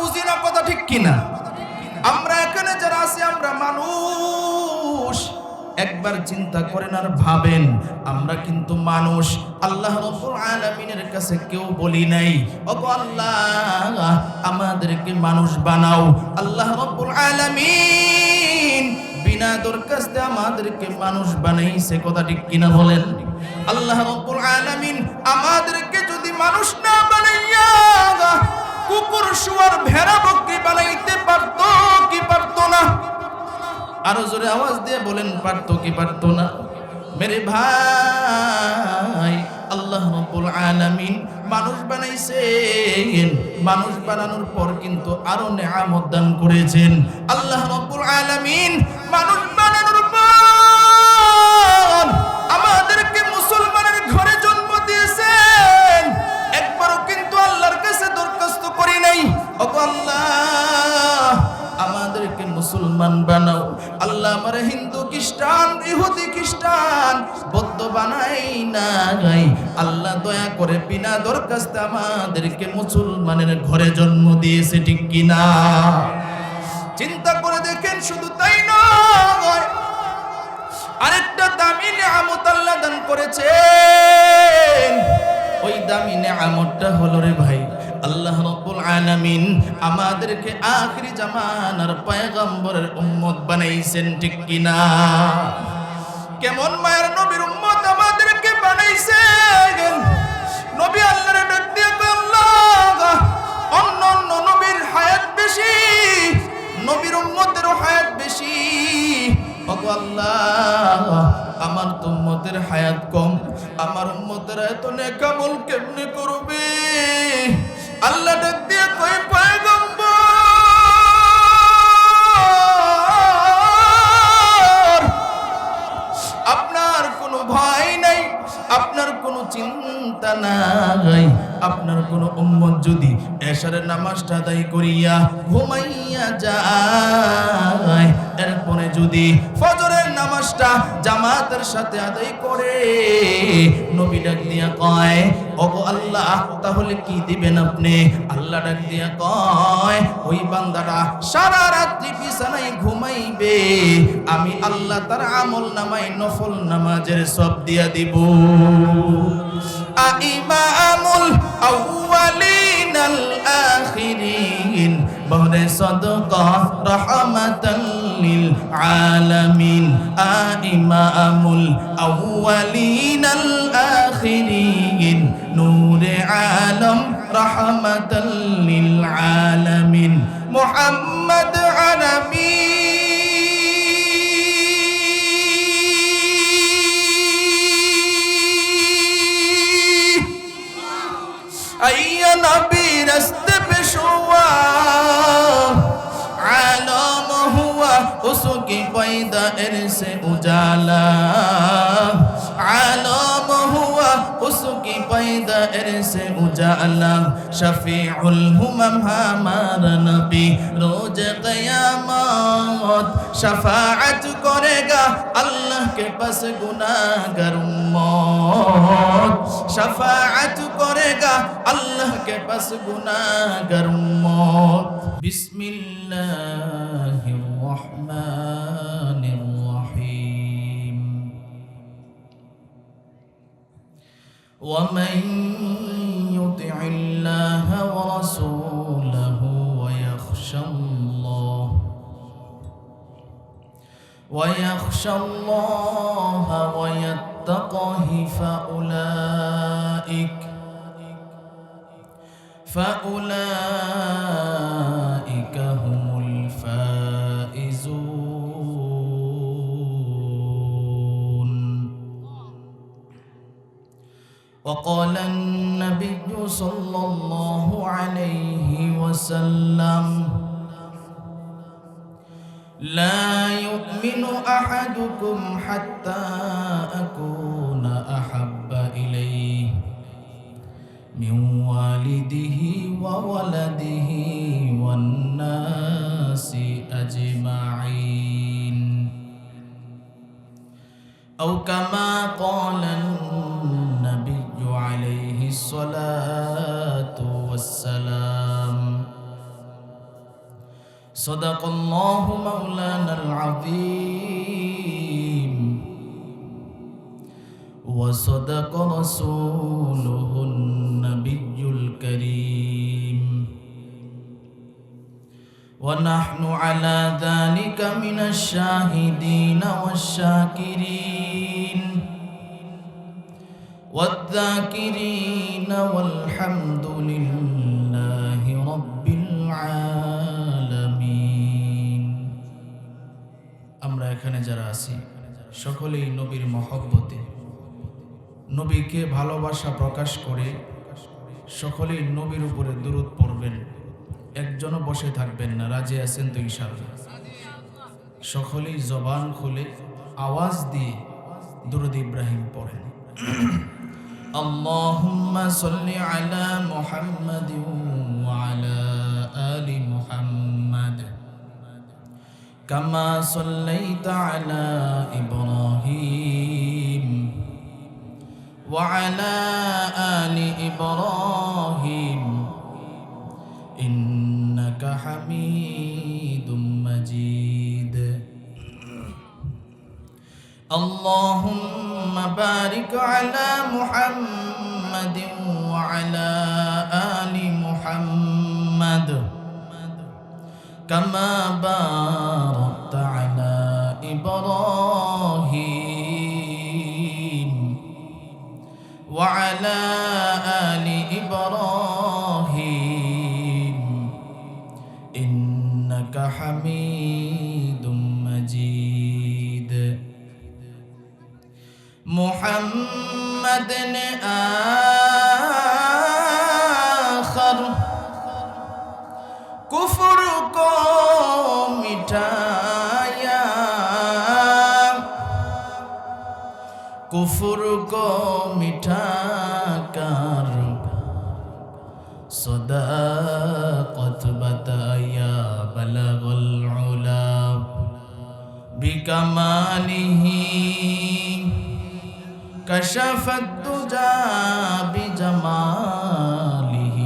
বুঝি না, কথা ঠিক কিনা? আমরা এখানে যারা আছি আমরা মানুষ। একবার চিন্তা করেন আর ভাবেন, আমরা কিন্তু মানুষ। আল্লাহ রাব্বুল আলামিনের কাছে কেউ বলি নাই ওগো আল্লাহ আমাদেরকে মানুষ বানাও। আল্লাহ রাব্বুল আলামিন বিনা দরখাস্তে আমাদেরকে মানুষ বানাইছে, কথা ঠিক কিনা বলেন? আল্লাহ রাব্বুল আলামিন আমাদেরকে যদি মানুষ না বানাইয়া কুকুর, শুয়োর, ভেড়া, বকরি বানাইতে পারতো কি পারতো না? আরো জোরে আওয়াজ দিয়ে বলেন, পারতো কি পারতো না? মেরে ভাই, আল্লাহ রাব্বুল আলামিন মানুষ বানাইছেন। মানুষ বানানোর পর কিন্তু আরো নেয়ামত দান করেছেন। আল্লাহ রাব্বুল আলামিন মানুষ বানানোর পর আমাদেরকে মুসলমানের ঘরে জন্ম দিয়েছেন। একবারও কিন্তু আল্লাহর কাছে দরখাস্ত করি নাই ওগো আল্লাহ আমাদেরকে মুসলমান বানাও। আল্লাহ আমার হিন্দু, খ্রিস্টান, ইহুদি, খ্রিস্টান, বৌদ্ধ বানাই নাই। আল্লাহ দয়া করে বিনা দরখাস্তে আমাদেরকে মুসলমানের ঘরে জন্ম দিয়েছে, ঠিক কিনা? চিন্তা করে দেখেন, শুধু তাই নয়, আরেকটা দামি নেয়ামত আল্লাহ দান করেছেন। ওই দামি নেয়ামতটা হলো রে ভাই, আল্লাহ রাব্বুল আলামিন আমাদেরকে আখিরি জামানার পয়গম্বরের উম্মত বানাইছেন, ঠিক কিনা? কেমন মায়ের নবীর উম্মত আমাদেরকে বানাইছেন। নবী আল্লাহর ডাক দিয়ে আল্লাহ অন্য অন্য নবীর হায়াত বেশি, নবীর উম্মতেরও হায়াত বেশি। ওগো আল্লাহ আমার তো উম্মতের হায়াত কম, আমার উম্মতের এত নেক আমল কেমনে করবে? আল্লাহ ডাক দিয়ে কই, পয়গম্বর আপনার কোনো ভয় নাই, আপনার কোনো চিন্তা নাই। আপনার কোনো উম্মত যদি এশারের নামাজটা আদায় করিয়া ঘুমাইয়া যায়, এরপরে যদি ফজরের নামাজটা জামাতের সাথে আদায় করে, নবী ডাক দিয়া কয় ওগো আল্লাহ তাহলে কি দিবেন আপনি? আল্লাহ ডাক দিয়া কয় ওই বান্দাটা সারা রাত্রি বিছানায় ঘুমাইবে, আমি আল্লাহ তার আমল নামায় নফল নামাজের সব দিয়া দিব। ইমামুল আউয়ালিন আল আখিরিন বহরে সদকা রাহমাতাল লিল আলামিন। ইমামুল আউয়ালিন আল আখিরিন নূরে আলম রাহমাতাল লিল আলামিন মুহাম্মদ আরাবী। आइया नबी रस्ते पे शुआ आलम हुआ उसकी पैदा से उजाला, आलम हुआ उसकी पैदा से उजाला। शफीउल हुमम हमारा नबी रोज क़यामत शफाअत करेगा अल्लाह के पास गुनाहगार उम्मत, शफाअत करेगा अल्लाह के पास गुनाहगार उम्मत। बिस्मिल्लाहिर रहमानिर रहीम। वमन युतिइल्लाह व रसूलहु ويخشى الله ويتقه فأولئك هم الفائزون. وقال النبي صلى الله عليه وسلم لا يؤمن أحدكم حتى أكون أحب إليه من والده وولده والناس أجمعين أو كما قال النبي عليه الصلاة والسلام. সাদাকাল্লাহু মাওলানাল আযীম ওয়া সাদাকা রাসূলুহুন নাবিয়্যুল কারীম ওয়া নাহনু আলা যালিকা মিনাশ শাহিদিন ওয়াশ শাকিরিন والذاكرين والحمد لله رب العالمين আমরা এখানে যারা আছি সকলেই নবীর মহব্বতে নবীকে ভালোবাসা প্রকাশ করে সকলেই নবীর উপরে দুরূদ পড়বেন। একজনও বসে থাকবেন না, রাজি আছেন তো ইনশাআল্লাহ? সকলেই জবান খুলে আওয়াজ দিয়ে দুরূদ ইব্রাহিম পড়েন। اللهم صل على محمد وعلى آل محمد كما صليت على إبراهيم وعلى آل إبراهيم إنك حميد مجيد اللهم بارك على محمد وعلى آل محمد كما باركت على إبراهيم وعلى آل إبراهيم إنك حميد مجيد محمد نے آخر کفر کو مٹایا کفر کو مٹا کر صداقت بتایا بلغ العلا بکمالہ كشف الدجى بجماله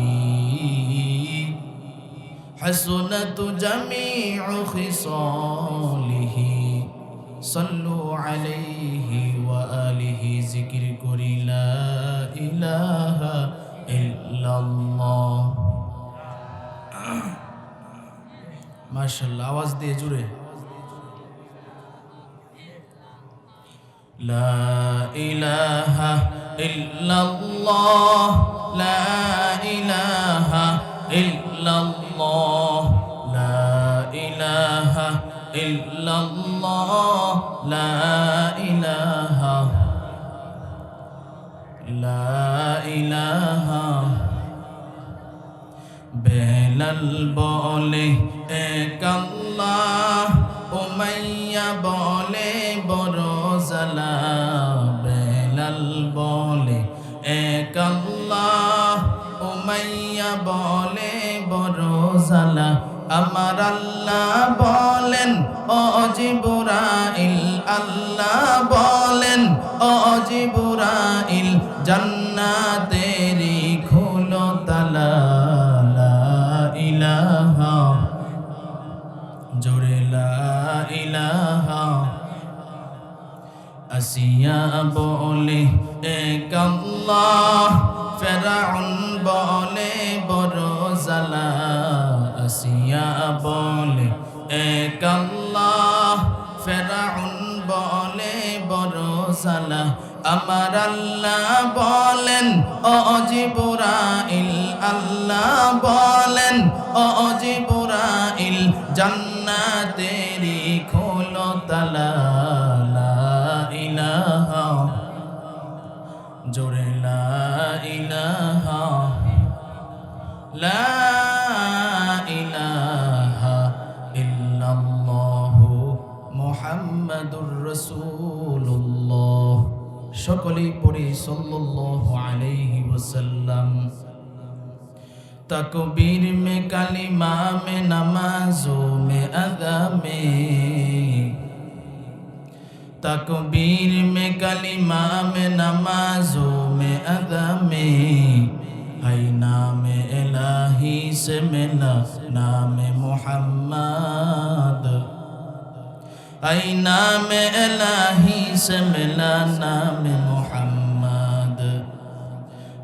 حسنت جميع خصاله صلوا عليه وآله ذكر كري لا إله إلا الله ما شاء الله आवाज दे जुड़े لا إله إلا الله لا إله إلا الله لا إله إلا الله لا إله لا إله বেলাল বলে এক আল্লাহ উমাইয়া বলে বড় জালা বেলাল বলে এক আল্লাহ উমাইয়া বলে বড় জালা আমার আল্লাহ বলেন ও জিবরাইল আল্লাহ বলেন ও জিবরাইল জান্নাতেরি খোলো তালা লা ইলাহা জোরে লা ইলাহা আসিয়া বলে এক আল্লাহ ফেরাউন বলে বড় জালা আসিয়া বলে এক আল্লাহ ফেরাউন বলে বড় জালা আমার আল্লাহ বলেন ও জিবরাইল আল্লাহ বলেন ও জিবরাইল জান্নাতেরি খোলো তালা লা ইলাহা জোরে লা ইলাহা লা ইলাহা ইল্লাল্লাহু মুহাম্মাদুর রাসূলুল্লাহ সকলেই পড়ি সাল্লাল্লাহু আলাইহি ওয়াসাল্লাম तकबीर में कलिमा में नमाजों में अदा में तकबीर में कलिमा में नमाजों में अदा में है नाम इलाही से मिला नाम मोहम्मद, है नाम इलाही से मिला नाम मोहम्मद।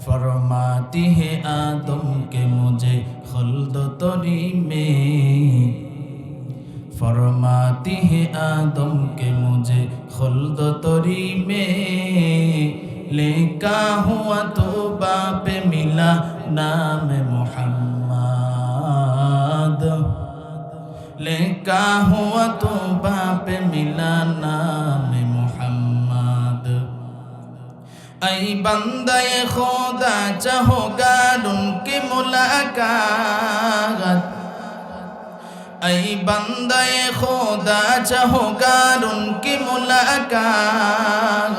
फरमाती है आदम के मुझे खुल्द तोरी में, फरमाती है आदम के मुझे खुल्द तोरी में। लिखा हुआ तो बाप मिला नाम मोहम्मद, लिखा हुआ तो बाप मिला नाम मोहम्मद। ऐ बंदे खुदा चाहोगार उनकी मुलाकात, ऐ बंदे खुदा चाहोगार उनकी मुलाकात।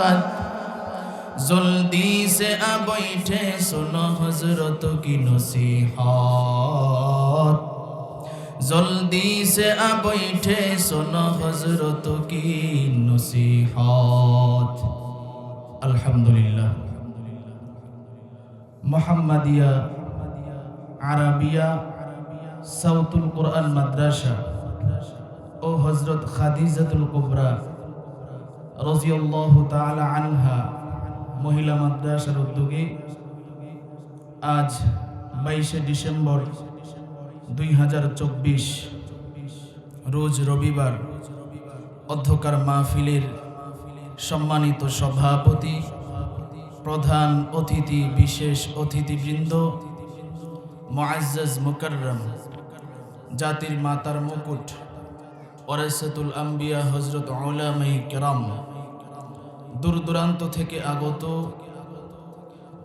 जल्दी से आ बैठे सुनो हजरत की नसीहत, जल्दी से आ बैठे सुनो हजरत की नसीहत। अल्हम्दुलिल्लाह। मुहम्मदिया अरबिया साउतुल कुरआन माद्रासा ও হযরত খাদিজাতুল কুবরা রাদিয়াল্লাহু তাআলা আনহা মহিলা মাদ্রাসার উদ্যোগে আজ 22শে ডিসেম্বর 2024 রোজ রবিবার অধ্যকার মাহফিলের সম্মানিত সভাপতি, প্রধান অতিথি, বিশেষ অতিথিবৃন্দ, মুআজ্জাজ মুকাররম, জাতির মাতার মুকুট, ওয়ারাসাতুল আম্বিয়া হযরত উলামায়ে কেরাম, দূর দূরান্ত থেকে আগত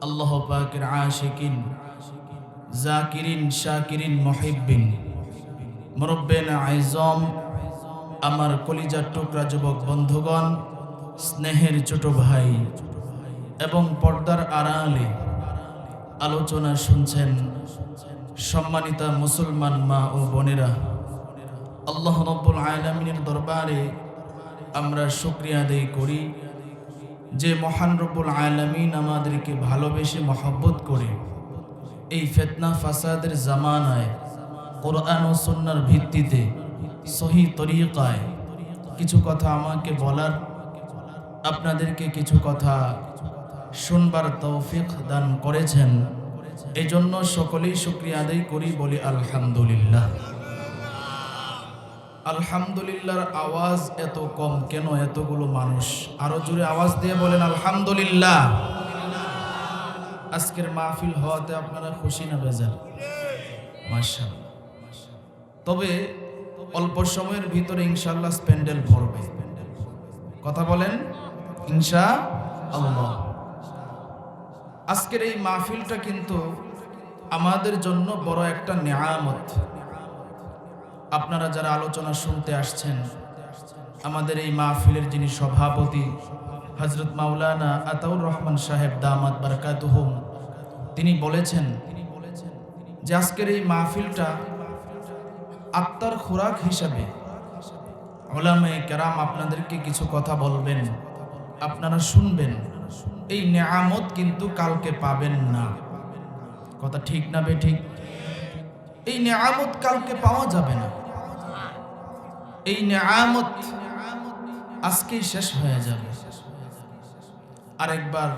আল্লাহ পাকের আশিকিন, জাকিরিন, শাকিরিন, মুহিব্বিন, মুরব্বিন আযম, আমার কলিজার টুকরা যুবক বন্ধুগণ, স্নেহের ছোট ভাই এবং পর্দার আড়ালে আলোচনা শুনছেন সম্মানিতা মুসলমান মা ও বোনেরা, আল্লাহ রাব্বুল আলামিনের দরবারে আমরা শুকরিয়া আদায় করি যে মহান রব্বুল আলামিন আমাদেরকে ভালোবেসে মহব্বত করে এই ফিতনা ফাসাদের জামানায় কোরআন ও সুন্নাহর ভিত্তিতে সহি তরিকায় কিছু কথা আমাকে বলার, আপনাদেরকে কিছু কথা শুনবার তৌফিক দান করেছেন। এই জন্য সকলেই শুকরিয়া আদায় করি, বলি আলহামদুলিল্লাহ। আলহামদুলিল্লাহর আওয়াজ এত কম কেন? এতগুলো মানুষ, আরো জোরে আওয়াজ দিয়ে বলেন আলহামদুলিল্লাহ। আজকের মাহফিল হওয়াতে আপনারা খুশি না বেজার? মাশাআল্লাহ। তবে অল্প সময়ের ভিতরে ইনশাআল্লাহ স্প্যান্ডেল ভরবে। কথা বলেন ইনশাআল্লাহ। আজকের এই মাহফিলটা কিন্তু আমাদের জন্য বড় একটা নেয়ামত। আপনারা যারা আলোচনা শুনতে আসছেন, আমাদের এই মাহফিলের যিনি সভাপতি হযরত মাওলানা আতাউর রহমান সাহেব দামাত বারাকাতুহুম, তিনি বলেছেন যে আজকের এই মাহফিলটা আত্মার খোরাক হিসাবে উলামায়ে কেরাম আপনাদেরকে কিছু কথা বলবেন, আপনারা শুনবেন। এই নেয়ামত কিন্তু কালকে পাবেন না। কথা ঠিক না বেঠিক? এই নেয়ামত কালকে পাওয়া যাবে না। এই নেয়ামত আজকেই শেষ হয়ে যাবে। আরেকবার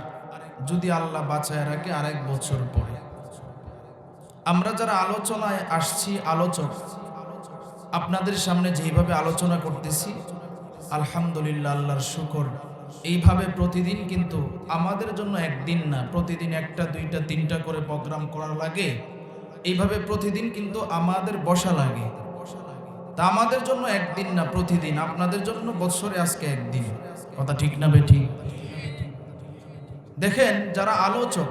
যদি আল্লাহ বাঁচায় রাখে, আরেক বছর পরে আমরা যারা আলোচনায় আসছি, আলোচক আপনাদের সামনে যেইভাবে আলোচনা করতেছি, আলহামদুলিল্লাহ, আল্লাহর শুকর, এইভাবে প্রতিদিন কিন্তু আমাদের জন্য একদিন না, প্রতিদিন একটা, দুইটা, তিনটা করে প্রোগ্রাম করা লাগে। এইভাবে প্রতিদিন কিন্তু আমাদের বসা লাগে। তা আমাদের জন্য একদিন না, প্রতিদিন। আপনাদের জন্য বছরে আজকে একদিন। কথা ঠিক না বেঠিক? দেখেন, যারা আলোচক,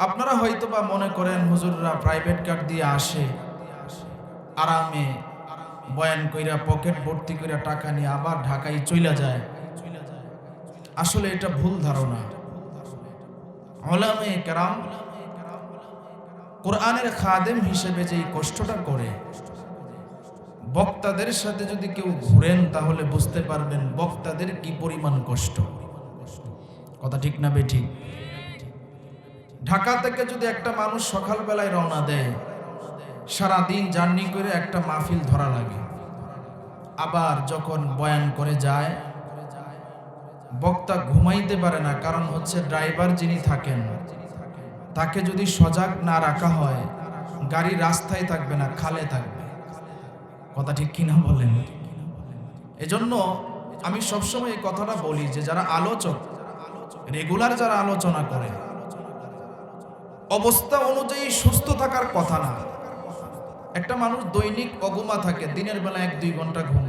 আপনারা হয়তোবা মনে করেন হুজুররা প্রাইভেট কার দিয়ে আসে, আরামে বয়ান কইরা পকেট ভর্তি কইরা টাকা নিয়ে আবার ঢাকায় চইলা যায়। আসলে এটা ভুল ধারণা। উলামায়ে কেরাম কোরআনের খাদেম হিসেবে যে কষ্টটা করে, বক্তাদের সাথে যদি কেউ ঘুরেন তাহলে বুঝতে পারবেন বক্তাদের কি পরিমাণ কষ্ট। কথা ঠিক না বেঠিক? ঢাকা থেকে যদি একটা মানুষ সকালবেলায় রওনা দেয়, সারাদিন জার্নি করে একটা মাহফিল ধরা লাগে। আবার যখন বয়ান করে যায়, বক্তা ঘুমাইতে পারে না, কারণ হচ্ছে ড্রাইভার যিনি থাকেন তাকে যদি সজাগ না রাখা হয়, গাড়ি রাস্তায় থাকবে না, খালে থাকবে। কথা ঠিক কিনা বলেন? এজন্য আমি সবসময় এই কথাটা বলি যে যারা আলোচক, রেগুলার যারা আলোচনা করে, অবস্থা অনুযায়ী সুস্থ থাকার কথা না। একটা মানুষ দৈনিক অঘুমা থাকে, দিনের বেলা 1-2 ঘন্টা ঘুম,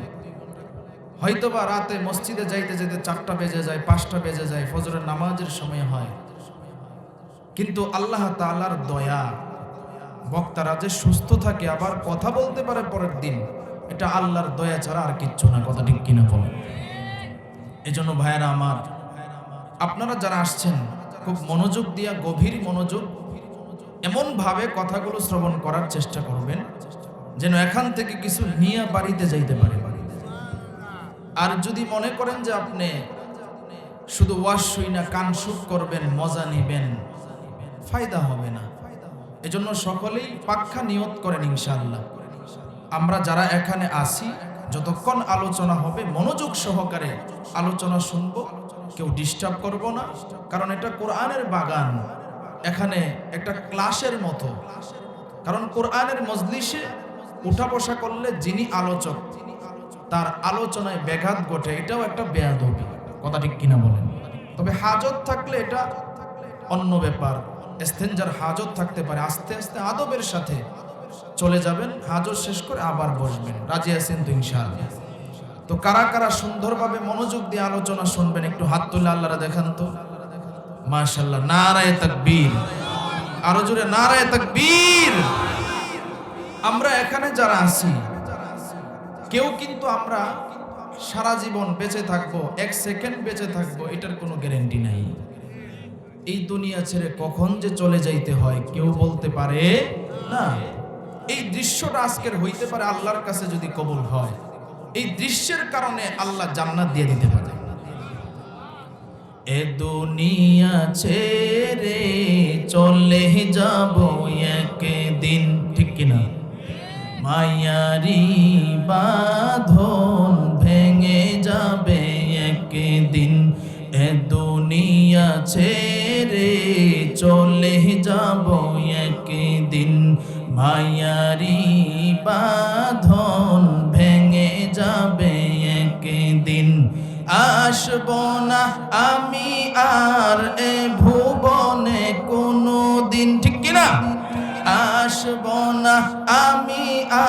হয়তোবা রাতে মসজিদে যাইতে যেতে 4টা বেজে যায়, 5টা বেজে যায়, ফজরের নামাজের সময় হয়, কিন্তু আল্লাহ তাআলার দয়া, বক্তারা যে সুস্থ থাকে আবার কথা বলতে পারে পরের দিন, এটা আল্লাহর দয়া ছাড়া আর কিচ্ছু না। কথা ঠিক কিনা বলেন? এজন্য ভাইয়েরা আমার, আপনারা যারা আসছেন খুব মনোযোগ দিয়া, গভীর মনোযোগ, এমন ভাবে কথাগুলো শ্রবণ করার চেষ্টা করবেন যেন এখান থেকে কিছু নিয়ে বাড়িতে যাইতে পারে। আর যদি মনে করেন যে আপনি শুধু ওয়াজ শুই না কান সুখ করবেন, মজা নেবেন, ফায়দা হবে না। এজন্য সকলেই পাক্কা নিয়ত করেন ইনশাআল্লাহ, আমরা যারা এখানে আসি যতক্ষণ আলোচনা হবে মনোযোগ সহকারে আলোচনা শুনবো, কেউ ডিস্টার্ব করব না। কারণ এটা কোরআনের বাগান, এখানে একটা ক্লাসের মতো। কারণ কোরআনের মজলিসে উঠা বসা করলে যিনি আলোচক তার আলোচনায় ব্যাঘাত ঘটে, এটাও একটা বেয়াদবি। কথা ঠিক কিনা বলেন? তবে হাজত থাকলে এটা অন্য ব্যাপার। ইস্তেঞ্জার হাজত থাকতে পারে, আস্তে আস্তে আদবের সাথে চলে যাবেন, হাজত শেষ করে আবার বসবেন। রাজি আছেন তো ইনশাআল্লাহ? তো কারা কারা সুন্দরভাবে মনোযোগ দিয়ে আলোচনা শুনবেন একটু হাত তুলে আল্লাহরা দেখান তো। মাশাআল্লাহ, নারায়ে তাকবীর, আরো জোরে নারায়ে তাকবীর। আমরা এখানে যারা আছি কেউ কিন্তু আমরা সারা জীবন বেঁচে থাকবো, 1 সেকেন্ড বেঁচে থাকবো, এটার কোনো গ্যারান্টি নাই। এই দুনিয়া ছেড়ে কখন যে চলে যাইতে হয় কেউ বলতে পারে না। এই দৃশ্যটা আজকের হইতে পারে আল্লাহর কাছে যদি কবুল হয়, এই দৃশ্যের কারণে আল্লাহ জান্নাত দিয়ে দিতে পারে। এ দুনিয়া ছেড়ে চলে যাব একদিন, ঠিক কিনা? মায়ারি বাঁধন ভেঙে যাবে একদিন, এ দুনিয়া ছেড়ে চলে যাব একদিন, মায়ারি বাঁধন ভেঙে যাবে একদিন। আসব না আমি আর এ ভুবনে কোনো দিন, ঠিক কিনা? আসব না আমি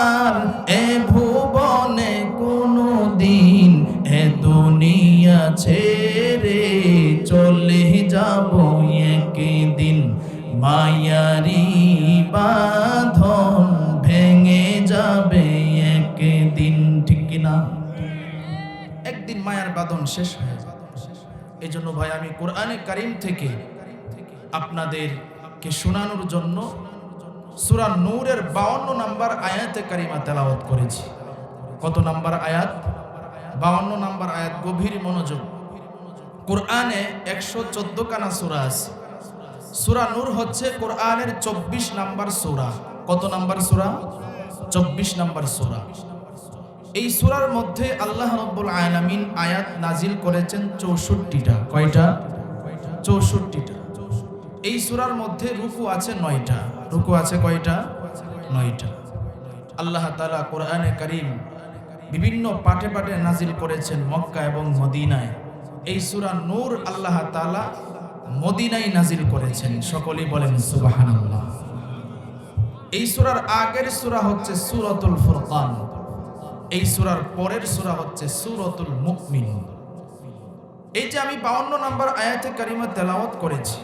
আর এ ভুবনে কোনো দিন, এ দুনিয়া ছেড়ে চলে যাব একদিন, মায়ারি বাঁধন ভেঙে যাবে একদিন, ঠিক কিনা? একদিন মায়ার বাঁধন শেষ হয়ে যাবে। এই জন্য ভাই আমি কোরআনে কারীম থেকে আপনাদেরকে শোনানোর জন্য সূরা নূরের 52 নম্বর আয়াতে কারিমা তেলাওয়াত করেছি। কত নম্বর আয়াত? 52 নম্বর আয়াত। গভীর মনোযোগ। কোরআনে 114 খানা সূরা আছে। সূরা নূর হচ্ছে কোরআনের 24 নম্বর সূরা। কত নম্বর সূরা? 24 নম্বর সূরা। এই সূরার মধ্যে আল্লাহ রাব্বুল আলামিন আয়াত নাজিল করেছেন 64টা। কয়টা? 64টা। এই সূরার মধ্যে রুকু আছে 9টা। রুকু আছে কয়টা? 9টা। আল্লাহ তাআলা কোরআনে কারীম বিভিন্ন পাঠে পাঠে নাজিল করেছেন মক্কা এবং মদিনায়। এই সূরা নূর আল্লাহ তাআলা মদিনায় নাজিল করেছেন। সকলেই বলেন সুবহানাল্লাহ। এই সূরার আগের সূরা হচ্ছে সূরাতুল ফুরকান। এই সূরার পরের সূরা হচ্ছে সূরাতুল মুমিন। এই যে আমি 52 নম্বর আয়াতে কারিমা তেলাওয়াত করেছি,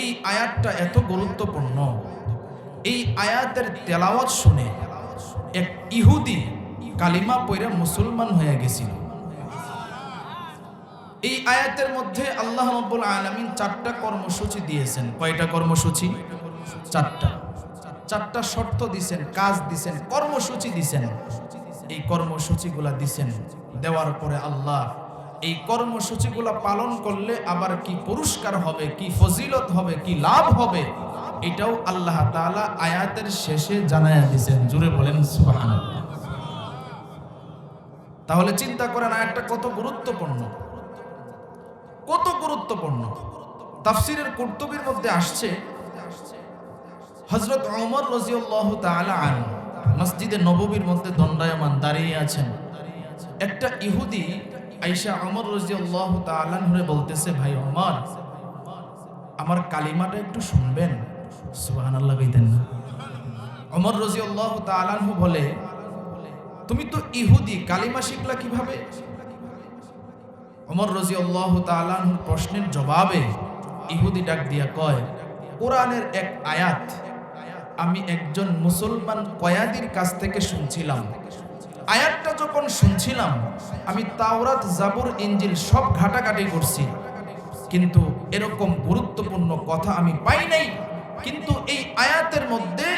এই আয়াতটা এত গুরুত্বপূর্ণ। এই আয়াতের তেলাওয়াত শুনে এক ইহুদি কালিমা পড়ে মুসলমান হয়ে গেছিল। এই আয়াতের মধ্যে আল্লাহ রাব্বুল আলামিন 4টা কর্মসূচি দিয়েছেন। কয়টা কর্মসূচি? 4টা। 4টা শর্ত দিয়েছেন, কাজ দিয়েছেন, কর্মসূচি দিয়েছেন। এই কর্মসূচিগুলা দিয়েছেন, দেওয়ার পরে আল্লাহ এই কর্মসূচিগুলো পালন করলে আবার কি পুরস্কার হবে, কি ফজিলত হবে, কি লাভ হবে, এটাও আল্লাহ তাআলা আয়াতের শেষে জানায়া দিয়েছেন। জুড়ে বলেন সুবহানাল্লাহ। তাহলে চিন্তা করেন আয়াতটা কত গুরুত্বপূর্ণ, কত গুরুত্বপূর্ণ। তাফসীরের কুরতুবীর মধ্যে আসছে, হযরত ওমর রাদিয়াল্লাহু তাআলা আনহু মসজিদে নববীর মধ্যে দণ্ডায়মান দাঁড়িয়ে আছেন। একটা ইহুদি আয়েশা ওমর রাদিয়াল্লাহু তাআলা আনহুরে বলতেছে, ভাই ওমর, আমার কালিমাটা একটু শুনবেন? সুবহানাল্লাহ কইতেন না? ওমর রাদিয়াল্লাহু তাআলা আনহু বলে, তুমি তো ইহুদি, কালিমা শিখলা কিভাবে? ওমর রাদিয়াল্লাহু তাআলা আনহুর প্রশ্নের জবাবে ইহুদি ডাক দিয়া কয়, কোরআনের এক আয়াত আমি একজন মুসলমান কয়াদির কাছ থেকে শুনছিলাম। আয়াতটা যখন শুনছিলাম আমি তাওরাত, জাবুর, ইনজিল সব ঘাটাঘাটি করছি, কিন্তু এরকম গুরুত্বপূর্ণ কথা আমি পাই নাই। কিন্তু এই আয়াতের মধ্যে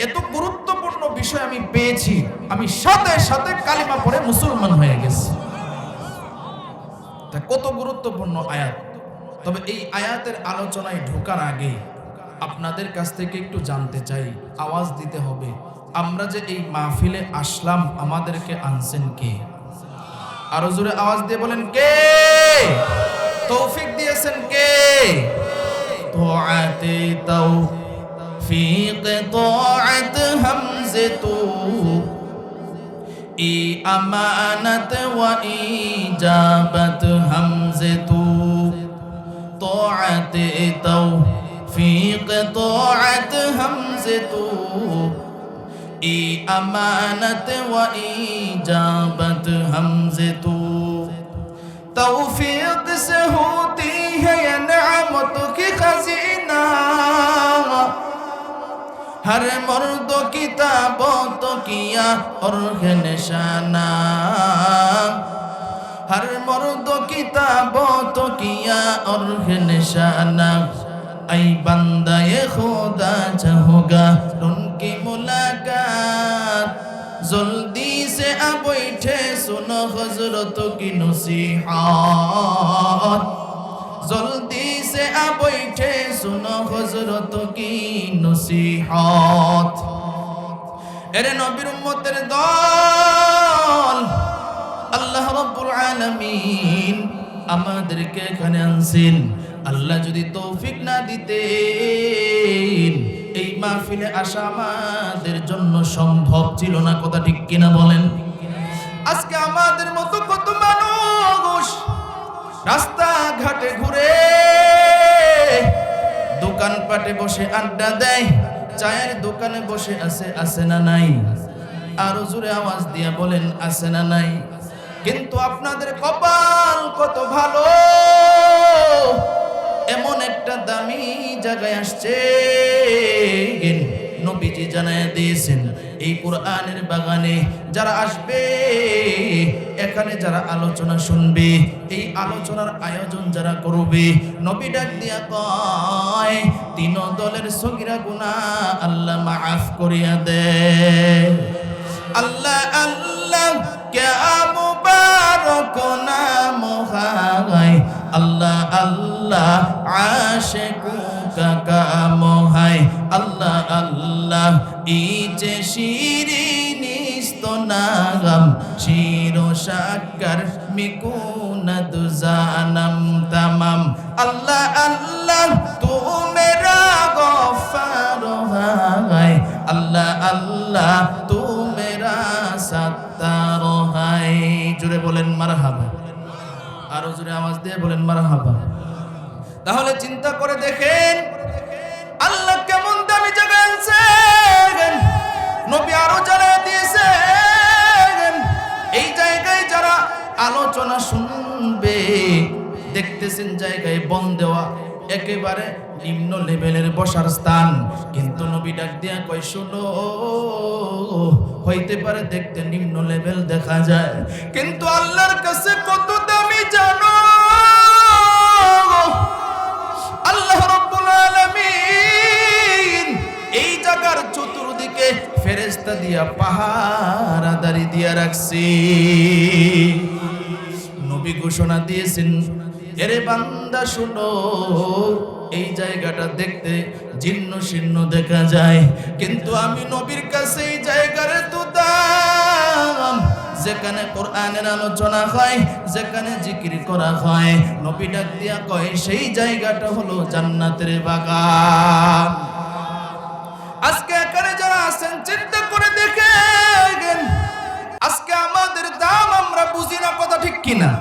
এত গুরুত্বপূর্ণ বিষয় আমি পেয়েছি, আমি সাথে সাথে কালিমা পড়ে মুসলমান হয়ে গেছি। তা কত গুরুত্বপূর্ণ আয়াত। তবে এই আয়াতের আলোচনায় ঢোকার আগে আপনাদের কাছ থেকে একটু জানতে চাই, আওয়াজ দিতে হবে, আমরা যে এই মাহফিলে আসলাম আমাদেরকে আনছেন কে? আরো জোরে আওয়াজ দিয়ে বলেন কে? তৌফিক দিয়েছেন কে? তোআতে তৌফিক তোআত হামজাতু ই আমানাত ওয়া ইজাবাত হামজাতু তোআতে তৌফিক তোআত হামজাতু ই আমানাত ওয়া ইজাবাত হামজাতু तौफीक से होती है ये नेमतों की खजीना हर मर्द की ताबतों किया और है निशाना हर मर्द की ताबतों किया और है निशाना ऐ बंदा ये खुदा चाहोगा उनकी मुलाकात जल्दी से आ बैठे सुनो हजरत की नसीहत जल्दी से आ बैठे सुनो हजरत की नसीहत এরে নবীর উম্মতের দল, আল্লাহ রাব্বুল আলামিন আমাদেরকে এখানে আনছেন। আল্লাহ যদি তৌফিক না দিতেন এই মাহফিলে আসা আমাদের জন্য সম্ভব ছিল না। কথা ঠিক কিনা বলেন? আজকে আমাদের মতো কত মানুষ রাস্তা ঘাটে ঘুরে, দোকানপাটে বসে আড্ডা দেয়, চায়ের দোকানে বসে আছে না নাই? আরো জোরে আওয়াজ দিয়ে বলেন আছে না নাই? কিন্তু আপনাদের কপাল কত ভালো, এমন একটা দামি জায়গায় আসছে। নবীজি জানায় দিয়েছেন এই কোরআনের বাগানে যারা আসবে, এখানে যারা আলোচনা শুনবে, এই আলোচনার আয়োজন যারা করবে, নবী ডাক দিয়া কয় তিন দলের সগীরা গুনাহ আল্লাহ মাফ করিয়া দেয়। আল্লাহ আল্লাহ क्या मुबारक नाम है अल्लाह अल्लाह आशिकों का काम है अल्लाह अल्लाह इचे शिरीनिस्त नागम शिरो शक्कर मिकुनद जानम तमाम अल्लाह अल्लाह तू मेरा गफ्फार है अल्लाह अल्लाह तू मेरा सत्तार है। জোরে বলেন মারহাবা, আরো জোরে আওয়াজ দিয়ে বলেন মারহাবা। তাহলে চিন্তা করে দেখেন আল্লাহ কেমন দামি জায়গা আনছেন। নবী আরো জানিয়ে দিয়েছেন এই জায়গায় যারা আলোচনা শুনবে, দেখতেছেন জায়গায় বন দেওয়া, একেবারে নিম্ন লেভেলের বসার স্থান, কিন্তু নবী ডাক দিয়া কয় শুনো, হইতে পারে দেখতে নিম্ন লেভেল দেখা যায়, কিন্তু আল্লাহর কাছে কত দামি জানো? আল্লাহ রাব্বুল আলামিন এই জায়গার চতুর্দিকে ফেরেশতা দিয়া পাহারাদারি দিয়া রাখছে। নবী নবী ঘোষণা দিয়েছেন, এরে বান্দা শোনো, এই জায়গাটা দেখতে জীর্ণ শীর্ণ দেখা যায়, কিন্তু আমি নবীর কাছে এই জায়গার তো দাম। যেখানে কোরআনের আলোচনা হয়, যেখানে জিকির করা হয়, নবী ডাক দিয়া কয় সেই জায়গাটা হলো জান্নাতের বাগান। আজকে এখানে যারা আছেন চিন্তা করে দেখেন, আজকে আমাদের দাম আমরা বুঝি না, কথা ঠিক কিনা?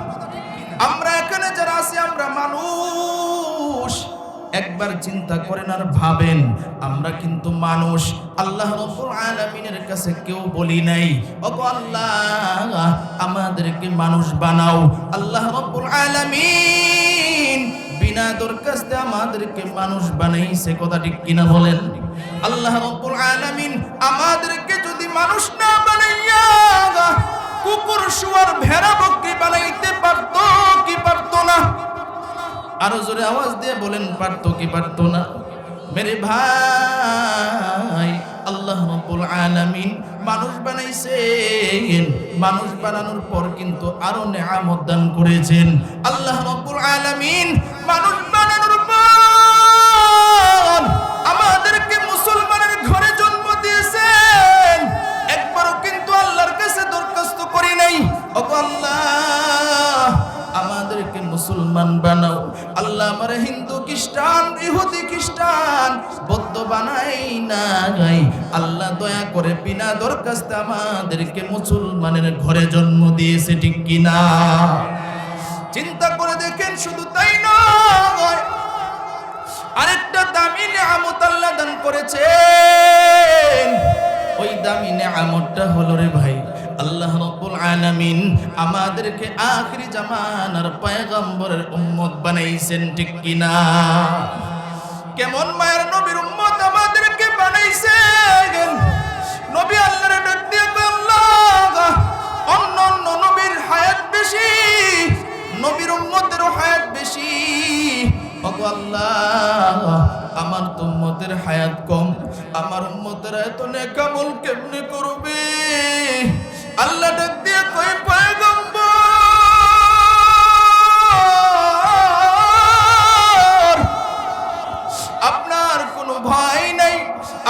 আমরা এখানে যারা আছি আমরা মানুষ, একবার চিন্তা করেন আর ভাবেন, আমরা কিন্তু মানুষ। আল্লাহ রাব্বুল আলামিনের কাছে কেউ বলি নাই ওগো আল্লাহ আমাদেরকে মানুষ বানাও। আল্লাহ রাব্বুল আলামিন বিনা দরখাস্তে আমাদেরকে মানুষ বানাইছে, কথা ঠিক কিনা বলেন? আল্লাহ রাব্বুল আলামিন আমাদেরকে যদি মানুষ না বানাইয়া কুকুর শুয়ার ভেড়া বকরি বানাইতে পারতো কি পারতো না? আরো জোরে আওয়াজ দিয়ে বলেন, পারতো কি পারতো না? মেরে ভাই, আল্লাহ রাব্বুল আলামিন মানুষ বানাইছেন, মানুষ বানানোর পর কিন্তু আরো নেয়ামত দান করেছেন। আল্লাহ রাব্বুল আলামিন মানুষ বানানোর পর আমাদেরকে মুসলমানের ঘরে জন্ম দিয়েছেন। একবারও কিন্তু আল্লাহর কাছে দরখাস্ত করি নাই ওগো আল্লাহ আমাদেরকে মুসলমান বানাও। আল্লাহ আমারে হিন্দু খ্রিস্টান ইহুদি খ্রিস্টান বৌদ্ধ বানাই নাই, আল্লাহ দয়া করে বিনা দরখাস্তে আমাদেরকে মুসলমানের ঘরে জন্ম দিয়েছে, ঠিক কিনা? চিন্তা করে দেখেন, শুধু তাই নয়, আরেকটা দামি নিয়ামত আল্লাহ দান করেছেন। ওই দামি নিয়ামতটা হলো রে ভাই, আল্লাহ রাব্বুল আলামিন আমাদেরকে আখিরি জামানার পয়গম্বরের উম্মত বানাইছেন, ঠিক কিনা? কেমন মায়ের নবীর উম্মত আমাদেরকে বানাইছেন। নবী আল্লাহর ডাক দিয়ে আল্লাহ অন্য অন্য নবীর হায়াত বেশি, নবীর উম্মতের হায়াত বেশি। ওগো আল্লাহ আমার তো উম্মতের হায়াত কম, আমার উম্মতের এত নেক আমল কেমনে করবে? আল্লাহ ডাক দিয়ে কই পয়গম্বর আপনার কোনো ভয় নাই,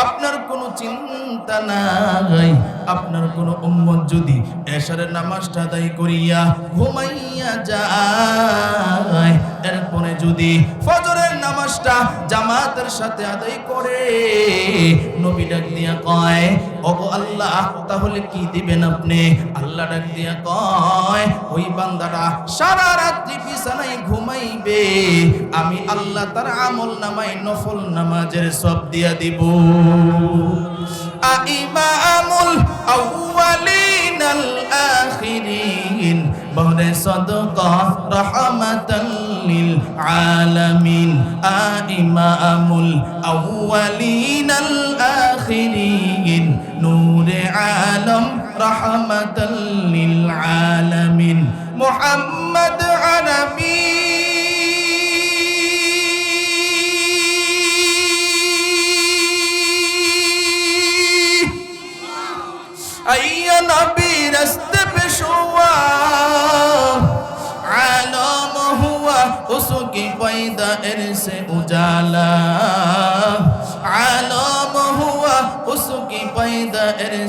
আপনার কোনো চিন্তা নাই। আপনার কোনো উম্মত যদি এশারের নামাজটা আদায় করিয়া ঘুমাইয়া যায়, এরপরে যদি ফজরের নামাজটা জামাতের সাথে আদায় করে, নবী ডাক দিয়া কয় ওগো আল্লাহ তাহলে কি দিবেন আপনি? আল্লাহ ডাক দিয়া কয় ওই বান্দাটা সারা রাত্রি বিছানায় ঘুমাইবে, আমি আল্লাহ তার আমল নামায় নফল নামাজের সব দিয়া দিব। ইমামুল আউয়ালিন আল আখিরিন বহরে সদকা রাহমাতাল লিল আলামিন। ইমামুল আউয়ালিন আল আখিরিন নূরে আলম রাহমাতাল লিল আলামিন মুহাম্মদ আরবি आइया नबी रस्ते पे शुआ आलम हुआ उसकी पैदा से उजाला, आलम हुआ उसकी पैदा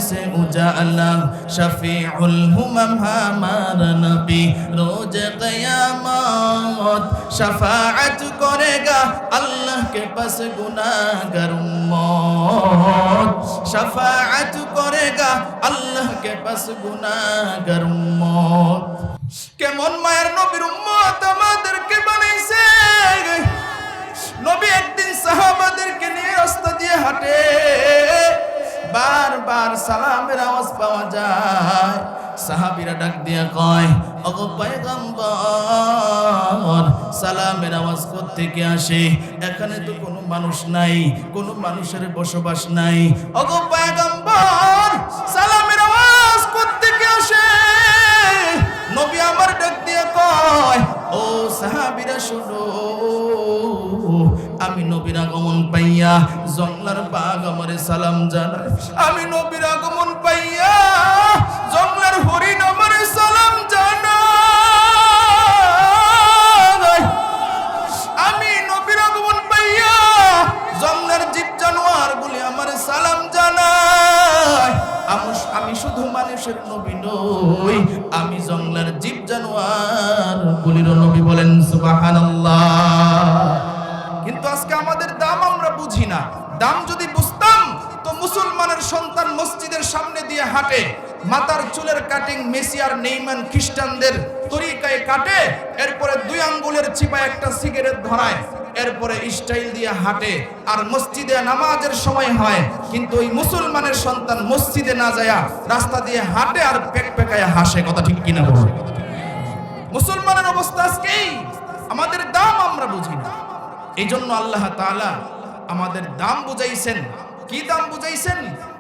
से उजाला। शफीउल हुमम हमारा नबी रोज क़यामत शफाअत करेगा अल्लाह के पास गुनाहगार उम्मत, शफाअत करेगा अल्लाह के पास गुनाहगार उम्मत। কেমন মায়ের নবীর উম্মত আমাদেরকে বানাইছে। নবী একদিন সাহাবাদেরকে নিয়ে রাস্তা দিয়ে হাঁটে, বারবার সালামের আওয়াজ পাওয়া যায়। সাহাবীরা ডাক দিয়া কয় ওগো পয়গম্বর সালামের আওয়াজ কোত্থেকে আসে? এখানে তো কোনো মানুষ নাই, কোনো মানুষের বসবাস নাই। ওগো পয়গম্বর সালামের আওয়াজ কোত্থেকে আসে? নবী আমার ডাক দিয়ে কয় ও সাহাবীরা শোনো, আমি নবীর আগমন পাইয়া জংলার বাঘ আমারে সালাম জানায়, আমি নবীর আগমন পাইয়া জংলার হরিণ আমারে সালাম জানায়। আমি শুধু মানুষের নবী নই, আমি জঙ্গলের জীব জানোয়ার বলির নবী। বলেন সুবহানাল্লাহ। কিন্তু আজকে আমাদের দাম আমরা বুঝি না। দাম যদি বুঝতাম তো মুসলমানের সন্তান মসজিদের সামনে দিয়ে হাঁটে, মাথার চুলের কাটিং মেসি আর নেইমান খ্রিস্টানদের তরিকায় কাটে, এরপরে 2 আঙ্গুলের চিপায় একটা সিগারেট ধরায়, এরপরে স্টাইল দিয়ে হাঁটে, আর মসজিদে নামাজের সময় হয় কিন্তু ওই মুসলমানের সন্তান মসজিদে না যায় রাস্তা দিয়ে হাঁটে আর পেক পেকায় হাসে। কথা ঠিক কিনা বলুন? মুসলমানের অবস্থা আজকে আমাদের দাম আমরা বুঝি না। এই জন্য আল্লাহ তাআলা আমাদের দাম বুঝাইছেন। কি দাম বুঝাইছেন?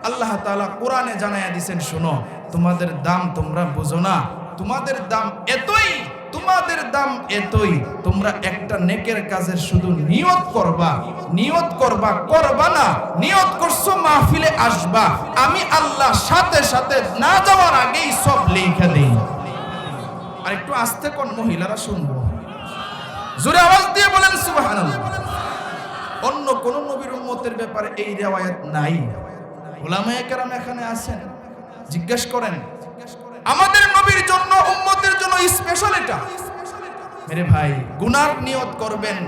আল্লাহ তাআলা কোরআনে জানায়া দিয়েছেন, শোনো, তোমাদের দাম তোমরা বুঝো না, তোমাদের দাম এতই, তোমাদের দাম এতই, তোমরা একটা নেকের কাজের শুধু নিয়ত করবা, নিয়ত করবা, করবা না, নিয়ত করছো মাহফিলে আসবা, আমি আল্লাহ সাথে সাথে না যাওয়ার আগেই সব লিখে দেই। আর একটু আস্তে কোন মহিলারা শুনবো, জোরে আওয়াজ দিয়ে বলেন সুবহানাল্লাহ। অন্য কোন নবীর উম্মতের ব্যাপারে এই রিওয়ায়াত নাই। উলামায়ে কেরাম এখানে আছেন, জিজ্ঞেস করেন আমাদের নবীর জন্য, উম্মতের জন্য স্পেশাল এটা। মেরে ভাই, গুনার নিয়ত করবেন,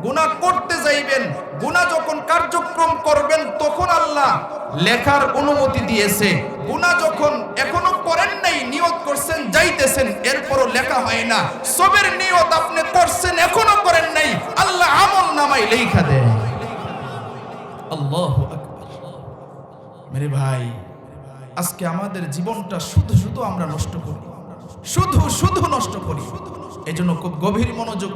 গুনাহ করতে যাইবেন, গুনাহ যখন কার্যক্রম করবেন তখন আল্লাহ লেখার অনুমতি দিয়েছে। গুনাহ যখন এখনো করেন নাই, নিয়ত করছেন, যাইতেছেন, এরপরও লেখা হয় না। সবের নিয়ত আপনি করছেন, এখনো করেন নাই, আল্লাহ আমল নামায় লেখা দেয়। আল্লাহু আকবার। মেরে ভাই, আজকে আমাদের জীবনটা শুধু শুধু আমরা নষ্ট করি, শুধু শুধু নষ্ট করি। এই জন্য খুব গভীর মনোযোগ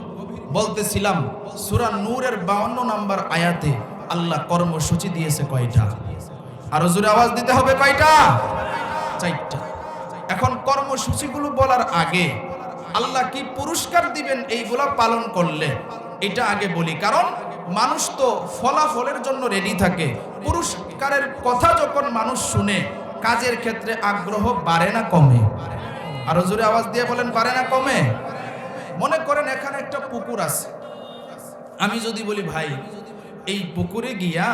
বলতেছিলাম, সূরা নূরের 52 নম্বর আয়াতে আল্লাহ কর্মসূচি দিয়েছে কয়টা? আরো জোরে আওয়াজ দিতে হবে, কয়টা? 4টা। এখন কর্মসূচিগুলো বলার আগে আল্লাহ কি পুরস্কার দিবেন এইগুলা পালন করলে, এটা আগে বলি। কারণ মানুষ তো ফলাফলের জন্য রেডি থাকে। পুরস্কারের কথা যখন মানুষ শুনে, কাজের ক্ষেত্রে আগ্রহ বাড়ে না কমে? আরো জোরে আওয়াজ দিয়ে বলেন, বাড়ে না কমে? মনে করেন এখানে একটা পুকুর আছে, আমি যদি বলি ভাই এই পুকুরে গিয়া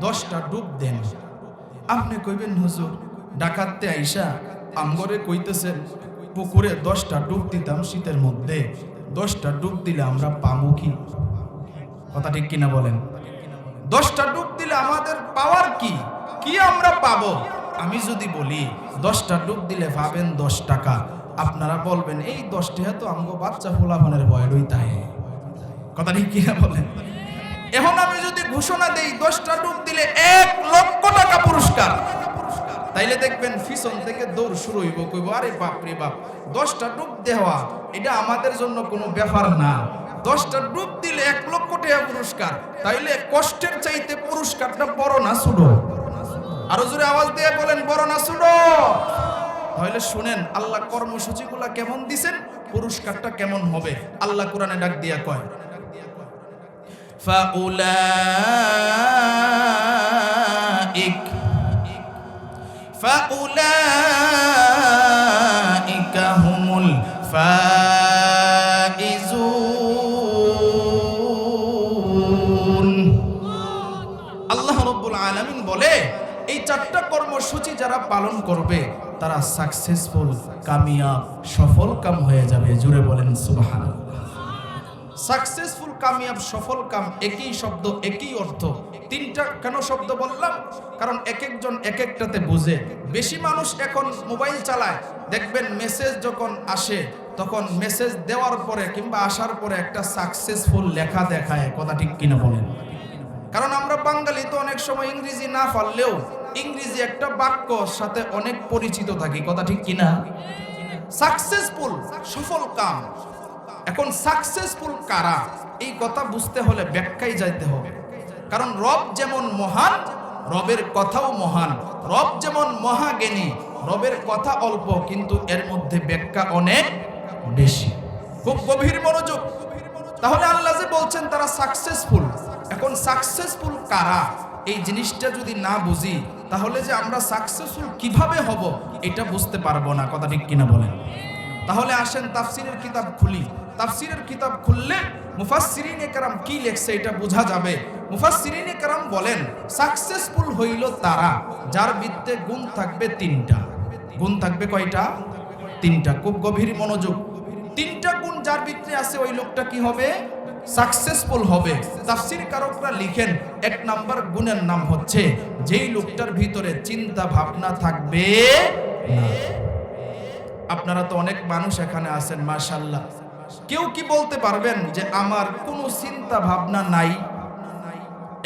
10টা ডুব দেন, আপনি কইবেন হুজুর ডাকাতে আইসা আমগরে কইতেছেন পুকুরে 10টা ডুব দিতাম শীতের মধ্যে, 10টা ডুব দিলে আমরা পাবো কি? কথা ঠিক কিনা বলেন? 10টা ডুব দিলে আমাদের পাওয়ার কি? কি আমরা পাবো? আমি যদি বলি 10টা ডুব দিলে পাবেন 10 টাকা, আপনারা বলবেন এই 10 টাকা তো আমগো বাচ্চা ফোলাফানের বয় রইতাই। কথা ঠিক কিনা বলেন? এখন আমি যদি ঘোষণা দেই 10টা ডুব দিলে 1 লক্ষ টাকা পুরস্কার, তাইলে দেখবেন পিছন থেকে দৌড় শুরু হইব, কইব আরে বাপ রে বাপ, 10টা ডুব দেওয়া এটা আমাদের জন্য কোনো ব্যাপার না, 10টা ডুব দিলে 1 লক্ষ টাকা পুরস্কার, তাইলে কষ্টের চাইতে পুরস্কারটা বড় না ছোট? আরো জোরে আওয়াজ দিয়ে বলেন, বড় না ছোট? তাহলে শুনেন আল্লাহ কর্মসূচিগুলা কেমন দিবেন, পুরস্কারটা কেমন হবে। আল্লাহ কোরআনে ডাক দিয়া কয়, ফাউলাইকা হুমুল ফাইজুন। আল্লাহ রাব্বুল আলামিন বলে এই 4টা কর্মসূচি যারা পালন করবে তারা সাকসেসফুল, কামিয়াব, সফল কাম হয়ে যাবে। জুড়ে বলেন সুবহানাল্লাহ। সাকসেসফুল, কামিয়াব, সফল কাম একই শব্দ, একই অর্থ। 3টা কেন শব্দ বললাম? কারণ এক একজন এক একটাতে বুঝে। বেশি মানুষ এখন মোবাইল চালায়, দেখবেন মেসেজ যখন আসে তখন মেসেজ দেওয়ার পরে কিংবা আসার পরে একটা সাকসেসফুল লেখা দেখায়। কথা ঠিক কিনা বলেন? কারণ আমরা বাঙালি তো অনেক সময় ইংরেজি না পারলেও ইংরেজি একটা বাক্যর সাথে অনেক পরিচিত থাকি। কথা ঠিক কিনা? সাকসেসফুল, সফল কাম। এখন সাকসেসফুল কারা, এই কথা বুঝতে হলে ব্যাখ্যায় যাইতে হবে। কারণ রব যেমন মহান, রবের কথাও মহান। রব যেমন মহাজ্ঞানী, রবের কথা অল্প কিন্তু এর মধ্যে ব্যাখ্যা অনেক বেশি। খুব গভীর মনোযোগ। তাহলে আল্লাহ যে বলছেন তারা সাকসেসফুল, এখন সাকসেসফুল কারা এই জিনিসটা যদি না বুঝি তাহলে যে আমরা সাকসেসফুল কিভাবে হব এটা বুঝতে পারবো না। কথা ঠিক কিনা বলেন? তাহলে আসেন তাফসীরের কিতাব খুলি। তাফসীরের কিতাব খুললে মুফাসসিরিনে কেরাম কি লেখছে এটা বোঝা যাবে। মুফাসসিরিনে কেরাম বলেন সাকসেসফুল হইল তারা যার ভিতরে গুণ থাকবে 3টা। গুণ থাকবে কয়টা? তিনটা। খুব গভীর মনোযোগ। তিনটা গুণ যার ভিতরে আছে ওই লোকটা কি হবে? সাকসেসফুল হবে। তাফসীর কারকরা লিখেন, এক নাম্বার গুণের নাম হচ্ছে যেই লোকটার ভিতরে চিন্তা ভাবনা থাকবে না। আপনারা তো অনেক মানুষ এখানে আছেন মাশাআল্লাহ, কেউ কি বলতে পারবেন যে আমার কোনো চিন্তা ভাবনা নাই?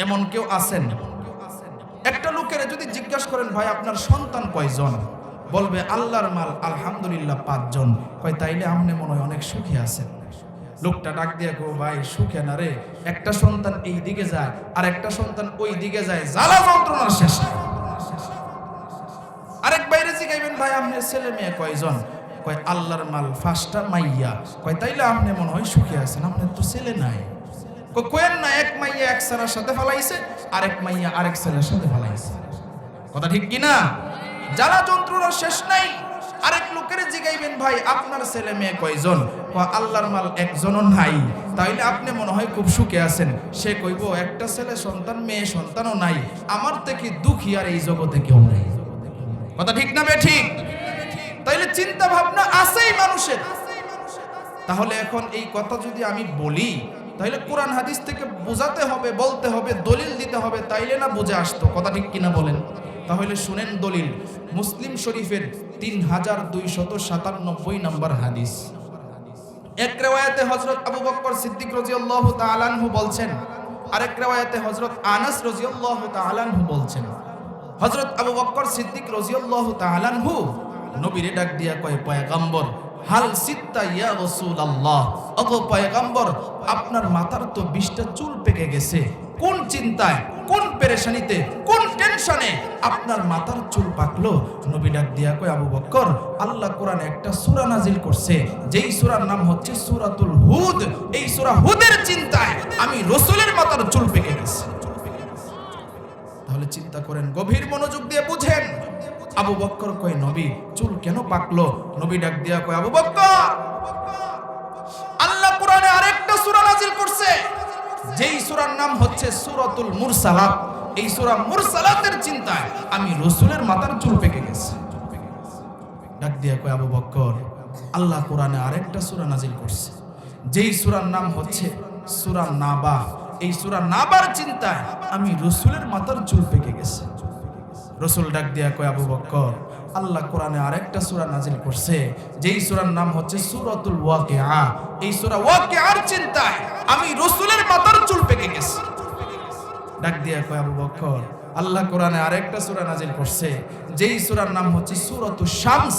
এমন কেউ আছেন? একটা লোকের যদি জিজ্ঞাসা করেন ভাই আপনার সন্তান কয়জন, বলবে আল্লাহর মাল আলহামদুলিল্লাহ 5 জন। কয় তাইলে আপনি মনে হয় অনেক সুখী আছেন। লোকটা ডাক দিয়ে গো ভাই সুখে না রে, একটা সন্তান এই দিকে যায় আর একটা সন্তান ওই দিকে যায়, জ্বালা যন্ত্রণার শেষ নাই। আরেক বাইরে জিগাইবেন ভাই আপনার ছেলে মেয়ে কয়জন, কয় আল্লাহর মাল 5টা মাইয়া। কয় তাইলে আপনি মনে হয় সুখী আছেন, আপনার তো ছেলে নাই। কোয়েন না, এক মাইয়া এক ছেলের সাথে ফালাইছে, আরেক মাইয়া আরেক ছেলের সাথে ফালাইছে। কথা ঠিক কিনা? জ্বালা যন্ত্রণার শেষ নাই। আরেক লোকের জিগাইবেন ভাই আপনার ছেলে মেয়ে কয়জন, আল্লাহর মাল একজনও নাই, তাইলে আপনি মনে হয় খুব সুখে আছেন। সে কইব একটা ছেলে সন্তান মেয়ে সন্তানও নাই, আমার থেকে দুঃখী আর এই জগতে কেউ নাই। কথা ঠিক না বে ঠিক? তাইলে চিন্তা ভাবনা আছেই মানুষের। তাহলে এখন এই কথা যদি আমি বলি তাহলে কোরআন হাদিস থেকে বোঝাতে হবে, বলতে হবে, দলিল দিতে হবে, তাইলে না বুঝে আসতো। কথা ঠিক কিনা বলেন? তাহলে শুনেন দলিল। মুসলিম শরীফের 3297 নম্বর হাদিস। এক রিওয়ায়াতে হযরত আবু বকর সিদ্দিক রাদিয়াল্লাহু তাআলা আনহু বলছেন, আরেক রিওয়ায়াতে হযরত আনাস রাদিয়াল্লাহু তাআলা আনহু বলছেন, হযরত আবু বকর সিদ্দিক রাদিয়াল্লাহু তাআলা আনহু নবীরে ডাক দিয়া কয়, পয়গম্বর হাল সিত্তা ইয়া রাসূলুল্লাহ, ওগো পয়গম্বর আপনার মাথার তো 20টা চুল পেকে গেছে, কোন চিন্তায়, কোন পেরেশানিতে, কোন টেনশনে আপনার মাথার চুল পাকলো? নবী ডাক দিয়া কয়, আবু বকর আল্লাহ কোরআনে একটা সূরা নাজিল করছে, যেই সূরার নাম হচ্ছে সূরাতুল হুদ। এই সূরা হুদের চিন্তায় আমি রাসূলের মাথার চুল পেকে গেছে। তাহলে চিন্তা করেন, গভীর মনোযোগ দিয়ে বুঝেন। আবু বকর কয় নবী চুল কেন পাকলো? নবী ডাক দিয়া কয়, আবু বকর আল্লাহ কোরআনে আরেকটা সূরা নাজিল করছে, যেই সূরার নাম হচ্ছে সূরাতুল মুরসালাত। এই সূরা মুরসালাতের চিন্তায় আমি রাসূলের মাথার চুল পেকে গেছে। ডাক দিয়া কয়, আবু বকর আল্লাহ কোরআনে আরেকটা সূরা নাজিল করছে, যেই সূরার নাম হচ্ছে সূরা নাবা। এই সূরা নাবার চিন্তায় আমি রাসূলের মাথার চুল পেকে গেছে। রাসূল ডাক দিয়া কয়, আবু বকর আল্লাহ কোরআনে আরেকটা সূরা নাজিল করছে, যেই সূরার নাম হচ্ছে সূরাতুল ওয়াকিআ। এই সূরা ওয়াকিআর চিন্তায় আমি রাসূলের মাথার চুল পেকে গেছে। ডাক দিয়া কয়, আবু বকর আল্লাহ কোরআনে আরেকটা সূরা নাজিল করছে, যেই সূরার নাম হচ্ছে সূরাতুশ শামস।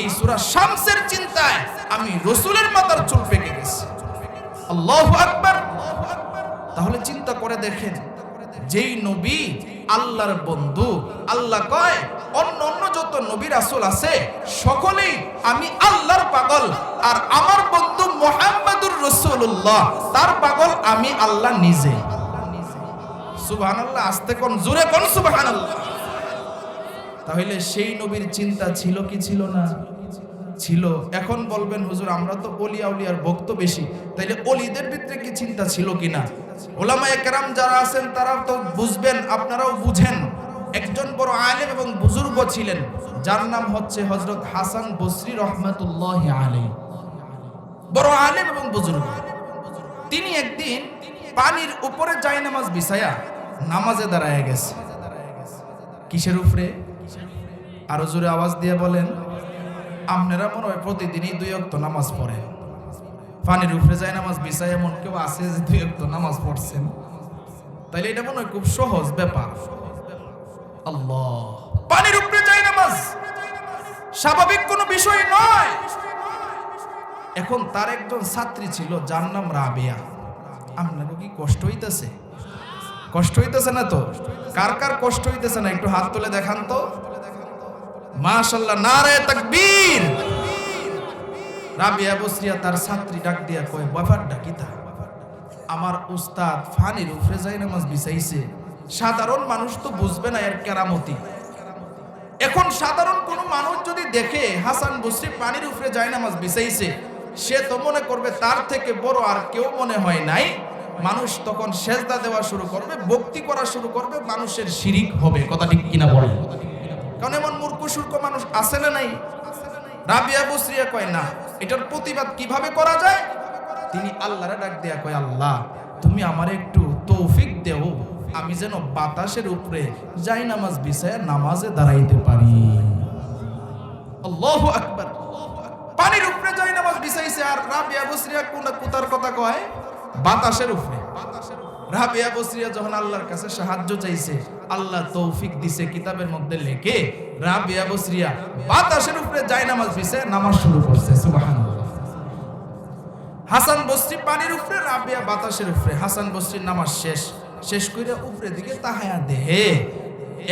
এই সূরা শামসের চিন্তায় আমি রাসূলের মাথার চুল পেকে গেছে। আল্লাহু আকবার। তাহলে চিন্তা করে দেখেন, যেই নবী আল্লাহর বন্ধু, আল্লাহ কয় অন্য অন্য যত নবী রাসূল আছে সকলেই আমি আল্লাহর পাগল, আর আমার বন্ধু মুহাম্মদুর রাসূলুল্লাহ তার পাগল আমি আল্লাহ নিজে। সুবহানাল্লাহ। আস্তে কোন, জোরে কোন সুবহানাল্লাহ। তাহলে সেই নবীর চিন্তা ছিল কি ছিল না? ছিল। এখন বলবেন হুজুর আমরা তো ওলি আউলিয়ার ভক্ত বেশি, তাইলে ওলিদের ভিতরে কি চিন্তা ছিল কিনা? উলামায়ে কেরাম যারা আছেন তারা তো বুঝবেন, আপনারাও বুঝেন। একজন বড় আলেম এবং বুজুর্গ ছিলেন, যার নাম হচ্ছে হযরত হাসান বসরি রাহমাতুল্লাহি আলাইহি। বড় আলেম এবং বুজুর্গ। তিনি একদিন পানির উপরে জায়নামাজ বিছায়া নামাজে দাঁড়ায় গেছে। কিসের উপরে? আরো জোরে আওয়াজ দিয়ে বলেন। আপনারা মনে হয় প্রতিদিনই 2 ওয়াক্ত নামাজ পড়েন। পানির উপরে জায়নামাজ বিছায় এমন কেউ আছে যে 2 ওয়াক্ত নামাজ পড়ছেন? তাইলে এটা মনে হয় খুব সহজ ব্যাপার। আল্লাহ, পানির উপরে জায়নামাজ স্বাভাবিক কোনো বিষয় নয়। এখন তার একজন ছাত্রী ছিল যার নাম রাবিয়া। আপনাকে কি কষ্ট হইতেছে? কষ্ট হইতেছে না তো? কার কার কষ্ট হইতেছে না একটু হাত তুলে দেখান তো। মাশাআল্লাহ, নারে তাকবীর। রাবিয়া বসরিয়া তার ছাত্রী ডাক দিয়া কয়, ব্যাপারটা কি তা? আমার উস্তাদ পানির উপরে জায়নামাজ বিছাইছে, সাধারণ মানুষ তো বুঝবে না এর কেরামতি। এখন সাধারণ কোনো মানুষ যদি দেখে হাসান বসরি পানির উপরে জায়নামাজ বিছাইছে, সে তো মনে করবে তার থেকে বড় আর কেউ মনে হয় নাই। মানুষ তখন সেজদা দেওয়া শুরু করবে, ভক্তি করা শুরু করবে, মানুষের শিরিক হবে। কথা ঠিক কিনা বলেন? কারণ এমন মূর্খ মূর্খ মানুষ আছে না নাই? রাবিয়া বসরিয়া কয় না, এটার প্রতিবাদ কিভাবে করা যায়? তিনি আল্লাহরে ডাক দেয়া কয়, আল্লাহ তুমি আমারে একটু তৌফিক দেও, আমি যেন বাতাসের উপরে যাই নামাজ বিছায়া নামাজে দাঁড়াইতে পারি। আল্লাহু আকবার। পানির উপরে যাই নামাজ বিছাইছে, আর রাবিয়া বসরিয়া কোথার কথা কয়? বাতাসের উপরে। রাবিয়া বসরিয়া যখন আল্লাহর কাছে সাহায্য চাইছে, আল্লাহ তৌফিক দিছে, কিতাবের মধ্যে লেখে রাবিয়া বসরিয়া বাতাসের উপরে যাই নামাজ বিছায় নামাজ শুরু করছে। সুবহানাল্লাহ। হাসান বসরি পানির উপরে, রাবিয়া বাতাসের উপরে। হাসান বসরির নামাজ শেষ করে উপরে দিকে তাহায়া দেহে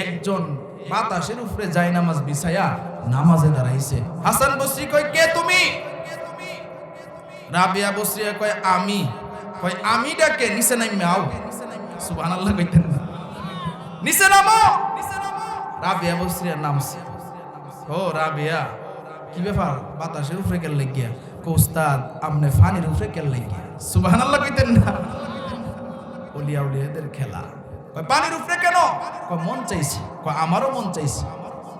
একজন বাতাসের উপরে যাই নামাজ বিছায়া নামাজে দাঁড়াইছে। হাসান বসরি কয়, কে তুমি? রাবিয়া বসরিয়া কয়, আমি। কয়, আমি ডাকে নিচে নামে আও। সুবহানাল্লাহ কইতেন না, নিচে নামো। রাবিয়া বসরিয়া নামছে। ও রাবিয়া, কি ব্যাপার? বাতাসের উপরে কেন লাগিয়া? উস্তাদ আপনি ফানির উপরে কেন লাগিয়া? সুবহানাল্লাহ কইতেন না। ওলিয়া উলিয়াদের খেলা। কয়, পানির উপরে কেন? কয়, মন চাইছে। কয়, আমারও মন চাইছে।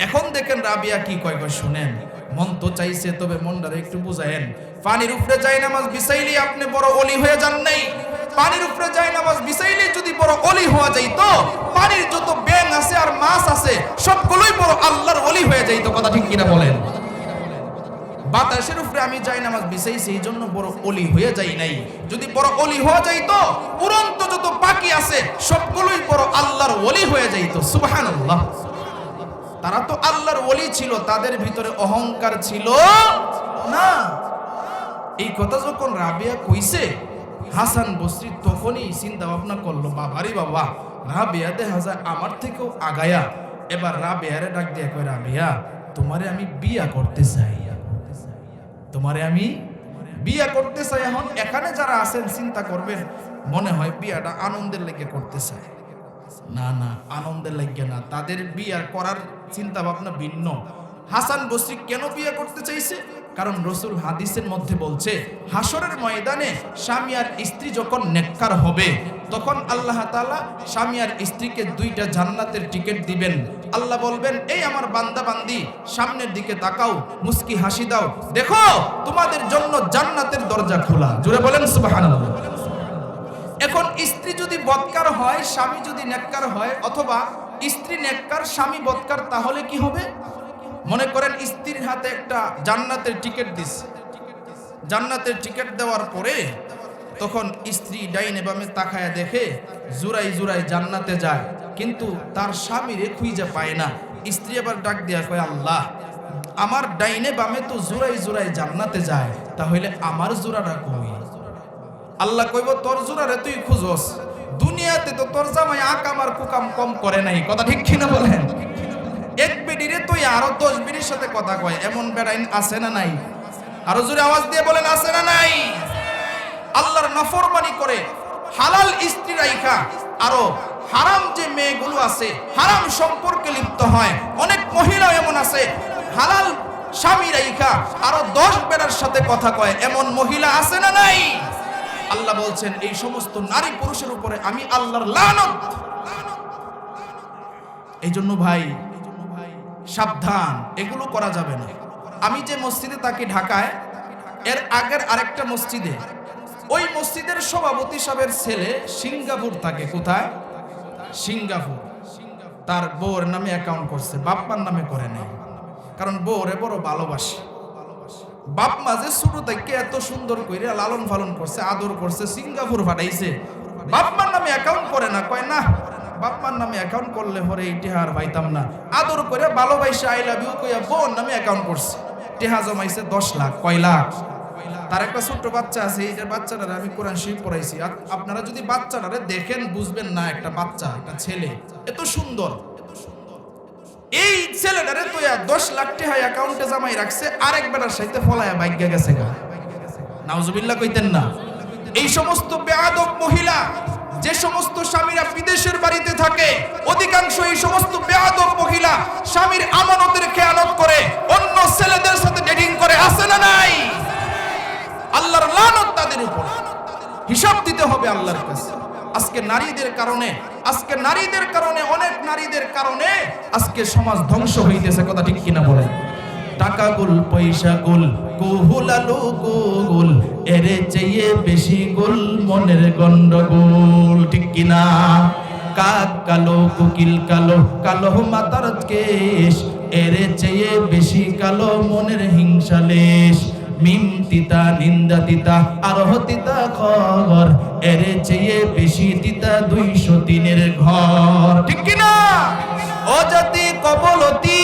এখন দেখেন রাবিয়া কি কয়, কয় শুনেন, মন তো চাইছে, তবে মনটারে একটু বুঝায়েন। পানির উপরে যাই নামাজ বিছাইলে আপনি বড় অলি হয়ে যান নাই। পানির উপরে যাই নামাজ বিছাইলে যদি বড় অলি হওয়া যাইত, পানির যত ব্যাঙ আছে আর মাছ আছে সবগুলোই বড় আল্লাহর অলি হয়ে যাইত। কথা ঠিক কিনা বলেন? বাতাসের উপরে আমি যাই নামাজ বিছাইছি, এই জন্য বড় অলি হয়ে যাই নাই। যদি বড় অলি হওয়া যাইত, উড়ন্ত যত পাখি আছে সবগুলোই বড় আল্লাহর অলি হয়ে যাইত। সুবহানাল্লাহ। তারা তো আল্লাহর ওলি ছিল, তাদের ভিতরে অহংকার ছিল না। এই কথা যখন রাবিয়া কইছে, হাসান বসরি তখনই চিন্তা ভাবনা করলো, বাবারে বাবা, রাবিয়া দেখা যায় আমার থেকেও আগায়া। এবার রাবিয়ারে ডাক দিয়ে কয়, রাবিয়া তোমারে আমি বিয়া করতে চাই, তোমারে আমি বিয়া করতে চাই। এখন এখানে যারা আছেন চিন্তা করবেন, মনে হয় বিয়াটা আনন্দের লেগে করতে চায়। না না, আনন্দের লাগে না, তাদের বিয়ে করার চিন্তা ভাবনা ভিন্ন। হাসান বসরি কেন বিয়ে করতে চাইছে? কারণ রাসূল হাদিসের মধ্যে বলছে, হাসরের ময়দানে স্বামী আর স্ত্রী যখন নেককার হবে, তখন আল্লাহ তাআলা স্বামী আর স্ত্রীকে দুইটা জান্নাতের টিকিট দিবেন। আল্লাহ বলবেন, এই আমার বান্দা বান্দি সামনের দিকে তাকাও, মুস্কি হাসি দাও, দেখো তোমাদের জন্য জান্নাতের দরজা খোলা। জোরে বলেন সুবহানাল্লাহ। এখন স্ত্রী যদি বদকার হয়, স্বামী যদি নেককার হয়, অথবা স্ত্রী নেককার স্বামী বদকার, তাহলে কি হবে? মনে করেন স্ত্রীর হাতে একটা জান্নাতের টিকিট দিচ্ছে, জান্নাতের টিকিট দেওয়ার পরে তখন স্ত্রী ডাইনে বামে তাকায় দেখে জুরাই জুরাই জান্নাতে যায়, কিন্তু তার স্বামীরে খুঁজে পায় না। স্ত্রী আবার ডাক দিয়া কয়, আল্লাহ আমার ডাইনে বামে তো জুরাই জুরাই জান্নাতে যায়, তাহলে আমার জোড়াটা কই? আল্লাহ কইব, তোর জোড়ারে তুই খুঁজস, দুনিয়াতে তো তোর জামাই আকাম আর কুকাম কম করে নাই। কথা ঠিক কিনা বলেন? এক বেডিরে তুই আরো 10 বেডির সাথে কথা কয়, এমন বেড়াইন আছে না নাই? আরো জোরে আওয়াজ দিয়ে বলেন, আছে না নাই? আল্লাহর নাফরমানি করে হালাল স্ত্রী রাইখা আরো হারাম যে মেয়েগুলো আছে, হারাম সম্পর্কে লিপ্ত হয়। অনেক মহিলা এমন আছে, হালাল স্বামী রাইখা আরো 10 বেড়ার সাথে কথা কয়, এমন মহিলা আছে না নাই? আল্লাহ বলছেন, এই সমস্ত নারী পুরুষের উপরে আমি আল্লাহর লানত। এই জন্য ভাই সাবধান, এগুলো করা যাবে না। আমি যে মসজিদে থাকি ঢাকায়, এর আগের আরেকটা মসজিদে, ওই মসজিদের সভাপতি সাহেবের ছেলে সিঙ্গাপুর থাকে। কোথায়? সিঙ্গাপুর। তার বউর নামে অ্যাকাউন্ট করছে, বাপ্পার নামে করে নাই, কারণ বউরে বড় ভালোবাসে। বাপ মাঝে ছোট থেকে এত সুন্দর করে লালন পালন করছে, আদর করছে, সিঙ্গাপুর পাঠাইছে, বাপমার নামে অ্যাকাউন্ট করে না। কয় না, বাপমার নামে অ্যাকাউন্ট করলে পরে এই টেহার পাইতাম না। আদর করে ভালোবাসা আই লাভ ইউ কইয়া বোন নামে অ্যাকাউন্ট করছে, টেহা জমাইছে 10 লাখ। কয় লাখ? তার একটা ছোট্ট বাচ্চা আছে, এই যে বাচ্চাটারে আমি কোরআন শরীফ পড়াইছি। আপনারা যদি বাচ্চাটারে দেখেন বুঝবেন না, একটা বাচ্চা, একটা ছেলে এত সুন্দর। এই ছেলেটারে তো 10 লাখ টাকা অ্যাকাউন্টে জমাই রাখছে, আরেক বেটার সাথে ফলায়া ভাগ্যা গেছে গা। নাউজুবিল্লাহ কইতেন না? এই সমস্ত বেয়াদব মহিলা, যে সমস্ত স্বামীরা বিদেশের বাড়িতে থাকে, অধিকাংশ এই সমস্ত বেয়াদব মহিলা স্বামীর আমানতের খেয়ানত করে অন্য ছেলেদের সাথে ডেটিং করে, আছে না নাই? আল্লাহর লানত তাদের উপর, হিসাব দিতে হবে আল্লাহর কাছে। আজকে নারীদের কারণে অনেক নারীদের কারণে আজকে সমাজ ধ্বংস হইতেছে, কথা ঠিক কিনা বলেন? টাকা গুল, পয়সা গুল, কুহুলালু গুল, এরে চেয়ে বেশি গুল মনের গন্ডগোল, ঠিক কিনা? কাক কালো, কুকিল কালো, কালো মাতার কেশ, এরে চেয়ে বেশি কালো মনের হিংসালেশ। মিম তিতা, নিন্দা তিতা, আরহ তিতা খবর, এরে চেয়ে বেশি তিতা 203-এর ঘর, ঠিক কিনা? ও জাতি কবলতি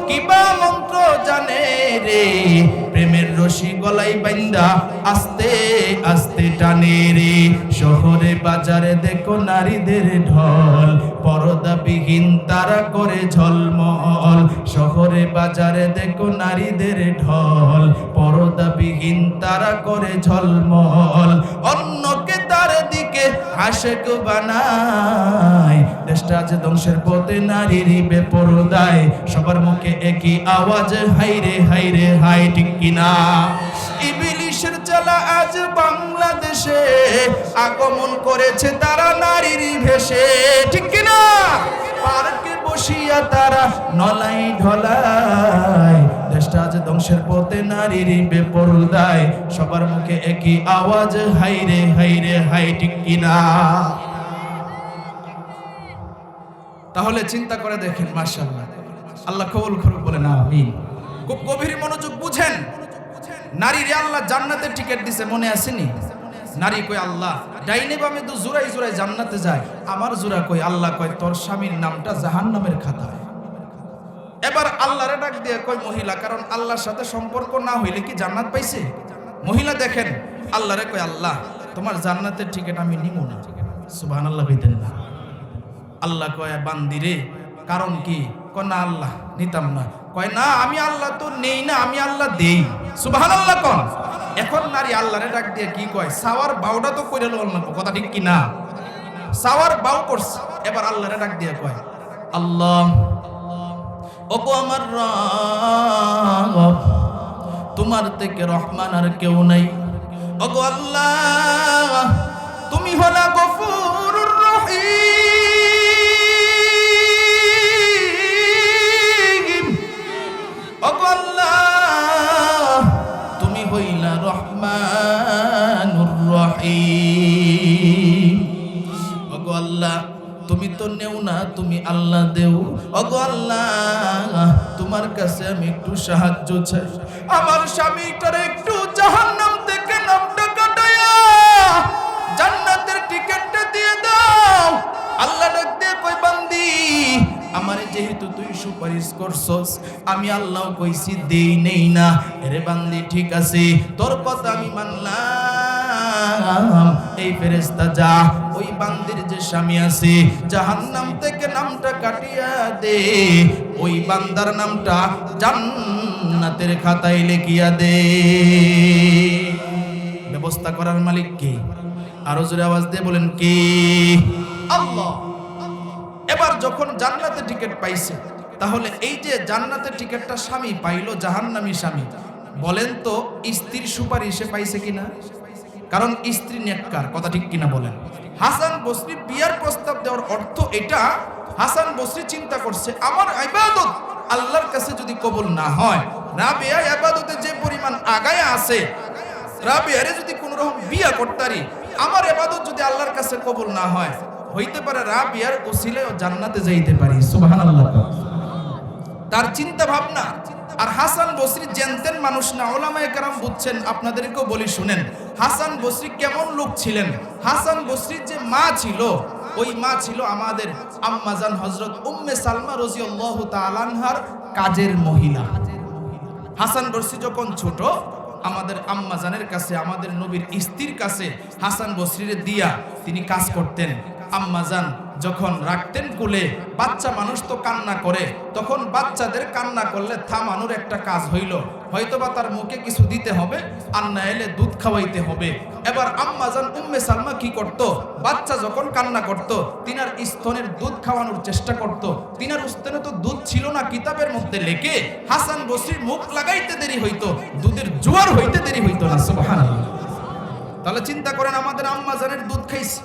কিবা মন্ত্র জানে রে, প্রেমের রশি গলাই বাইন্দা আস্তে আস্তে টানে রে। শহরে বাজারে দেখো নারীদের ঢল, পর্দাবিহীন তারা করে ঝলমল। শহরে বাজারে দেখো নারীদের ঢল, পর্দাবিহীন তারা করে ঝলমল। অন্যকে তার দিকে আশেক বানায়, দেশটা আজ ধ্বংসের পথে নারীর বেপরদায়। সবার মুখে একই আওয়াজ, হাইরে হাইরে হাই, ঠিক কিনা? ইবলিশের চালা আজ বাংলাদেশে আগমন করেছে তারা নারীর ভেষে, ঠিক কিনা? পার্কে বসিয়া তারা নলাই ঢলায়, দেশটা আজ ধ্বংসের পথে নারীর বেপরদায়। সবার মুখে একই আওয়াজ, হাইরে হাইরে হাই, ঠিক কিনা? তাহলে চিন্তা করে দেখেন, মাশাআল্লাহ, আল্লাহ কবুল করুক, বলে না আমিন। খুব গভীর মনোযোগ বুঝেন। নারীরে আল্লাহ জান্নাতের টিকিট দিছে, মনে আসেনি? নারী কই আল্লাহ ডাইনে বামে তো জোড়াই জোড়াই জান্নাতে যায়, আমার জোড়া কই? আল্লাহ কয় তোর স্বামীর নামটা জাহান্নামের খাতায়। এবার আল্লাহরে ডাক দিয়ে কই মহিলা, কারণ আল্লাহর সাথে সম্পর্ক না হইলে কি জান্নাত পাইছে? মহিলা দেখেন আল্লাহরে কয় আল্লাহ তোমার জান্নাতের টিকিট আমি নিব না। সুবহানাল্লাহ কইতেন না? আল্লাহ কয় বান্দিরে কারণ কি? কয় না আল্লাহ নিতাম না। কয় না আমি আল্লাহ তো নেই না, আমি আল্লাহ দেই। সুবহানাল্লাহ কোন? এখন নারী আল্লাহরে ডাক দিয়ে কি কয়? সাওয়ার বাউটা তো কইরা লল না, কথা ঠিক কি না? সাওয়ার বাউ করছে। এবার আল্লাহরে ডাক দিয়ে কয় আল্লাহ ওগো আমার রব, তোমার থেকে রহমান আর কেউ নাই। ওগো আল্লাহ তুমি হলা গফুরুর রহিম। ওগো আল্লাহ তুমি হইলা রহমানুর রহিম। ওগো আল্লাহ তুমি তো নেও না, তুমি আল্লাহ দেও। ওগো আল্লাহ তোমার কাছে আমি একটু সাহায্য চাই, আমার স্বামীটার একটু জাহান্নাম থেকে নামটা কাটায়া জান্নাতের টিকিটটা দিয়ে দাও। আল্লাহ ডাক দিয়ে কই বান্দি আমারে যেহেতু তুই সুপারিশ করছস, আমি আল্লাহ কইছি দেই নেই না। আরে বান্দি ঠিক আছে, তোর কথা আমি মানলাম। এই ফেরেশতা যা ওই বান্দির যে স্বামী আছে জাহান্নাম থেকে নামটা কাটিয়া দে, ওই বান্দার নামটা জান্নাতের খাতায় লিখিয়া দে। ব্যবস্থা করার মালিক কে? আরো জোরে আওয়াজ দিয়ে বলেন কে? আল্লাহ। এবার যখন জান্নাতের টিকিট পাইছে, তাহলে এই যে জান্নাতের টিকিটটা স্বামী পাইলো, জাহান্নামী স্বামী, বলেন তো স্ত্রীর সুপারিশে পাইছে কিনা? কারণ স্ত্রী নেককার, কথা ঠিক কিনা বলেন? হাসান বসরি বিয়ার প্রস্তাব দেওয়ার অর্থ এটা, হাসান বসরি চিন্তা করছে আমার ইবাদত আল্লাহর কাছে যদি কবুল না হয়, রাবিয়া ইবাদতে যে পরিমাণ আগায় আছে, রাবিয়ারে যদি কোন রকম বিয়া করতারি, আমার ইবাদত যদি আল্লাহর কাছে কবুল না হয়, হইতে পারে রাবিয়ার ওসিলায় জান্নাতে যাইতে পারি। সুবহানাল্লাহ। তার চিন্তা ভাবনা। আর হাসান বসরি জানতেন মানুষ না, ওলামায়ে কেরাম বুঝছেন, আপনাদেরকেও বলি শুনেন। হাসান বসরি কেমন লোক ছিলেন? হাসান বসরির যে মা ছিল, ওই মা ছিল আমাদের আম্মাজান হযরত উম্মে সালমা রাদিয়াল্লাহু তাআলা আনহার কাজের মহিলা। হাসান বসরি যখন ছোট, আমাদের আম্মাজানের কাছে, আমাদের নবীর স্ত্রীর কাছে হাসান বসরিরে দিয়া তিনি কাজ করতেন। আম্মাজান যখন রাখতেন কোলে, বাচ্চা মানুষ তো কান্না করে, তখন বাচ্চাদের কান্না করলে থামানোর একটা কাজ হইল, হয়তোবা তার মুখে কিছু দিতে হবে, আর না এলে দুধ খাওয়াইতে হবে। এবার আম্মাজান উম্মে সালমা কি করত? বাচ্চা যখন কান্না করত, তিনার স্তনের দুধ খাওয়ানোর চেষ্টা করত। তিনার স্তনে তো দুধ ছিল না, কিতাবের মধ্যে লেখে হাসান বসরির মুখ লাগাইতে দেরি হইতো, দুধের জোয়ার হইতে দেরি হইতো না। সুবহানাল্লাহ। তাহলে চিন্তা করেন, আমাদের আম্মাজানের দুধ খাইছে।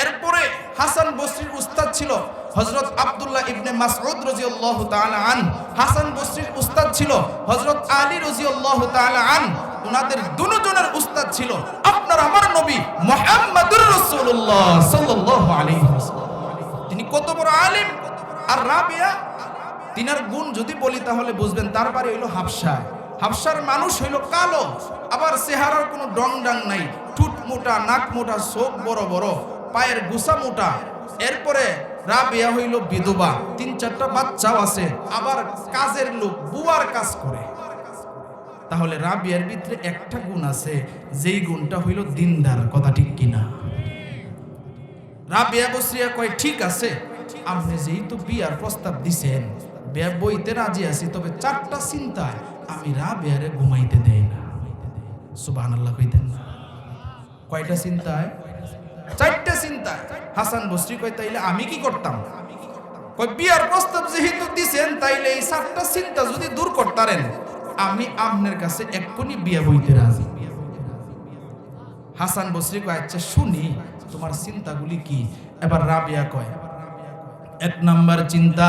এরপরে হাসান বসরির উস্তাদ ছিল হযরত আব্দুল্লাহ ইবনে মাসউদ রাদিয়াল্লাহু তাআলা আন। হাসান বসরির উস্তাদ ছিল হযরত আলী রাদিয়াল্লাহু তাআলা আন। ওনাদের দুজনের উস্তাদ ছিল আপনার আমার নবী মুহাম্মদুর রাসূলুল্লাহ সাল্লাল্লাহু আলাইহি ওয়াসাল্লাম। তিনি কত বড় আলেম। আর রাবিয়া, তিনার গুণ যদি বলি তাহলে বুঝবেন। তার বাড়ি হইল হাবশায়। হাবশার মানুষ হইল কালো, আবার চেহারার কোনো ডং ডাং নাই, ঠুট মোটা, নাক মোটা, চোখ বড় বড়, পায়ের গুছা মোটা। এরপরে রাবিয়া হইল বিধবা, 3-4টা বাচ্চাও আছে, আবার কাজের লোক, বুয়ার কাজ করে। তাহলে রাবিয়ার ভিতরে একটা গুণ আছে, যেই গুণটা হইল দিনদার। কথা ঠিক কিনা? রাবিয়া বসরিয়া কয় ঠিক আছে, আপনি যেহেতু বিয়ার প্রস্তাব দিছেন, বিয়া বইতে রাজি আছি, তবে 4টা চিন্তায় আমি রাবিয়ারে ঘুমাইতে দেই না। সুবহানাল্লাহ কইতেন না? কয়টা চিন্তায়? 4টা চিন্তায়। হাসান বসরি কয় তাইলে আমি কি করতাম? কয় বিয়ার প্রস্তাব যেহেতু দিছেন, তাইলে এই 4টা চিন্তা যদি দূর করতারেন, আমি আপনার কাছে এক্ষুনি বিয়া বইতে রাজি। হাসান বসরি কয় আচ্ছা শুনি তোমার চিন্তাগুলি কি। এবার রাবিয়া কয় 1 নাম্বার চিন্তা,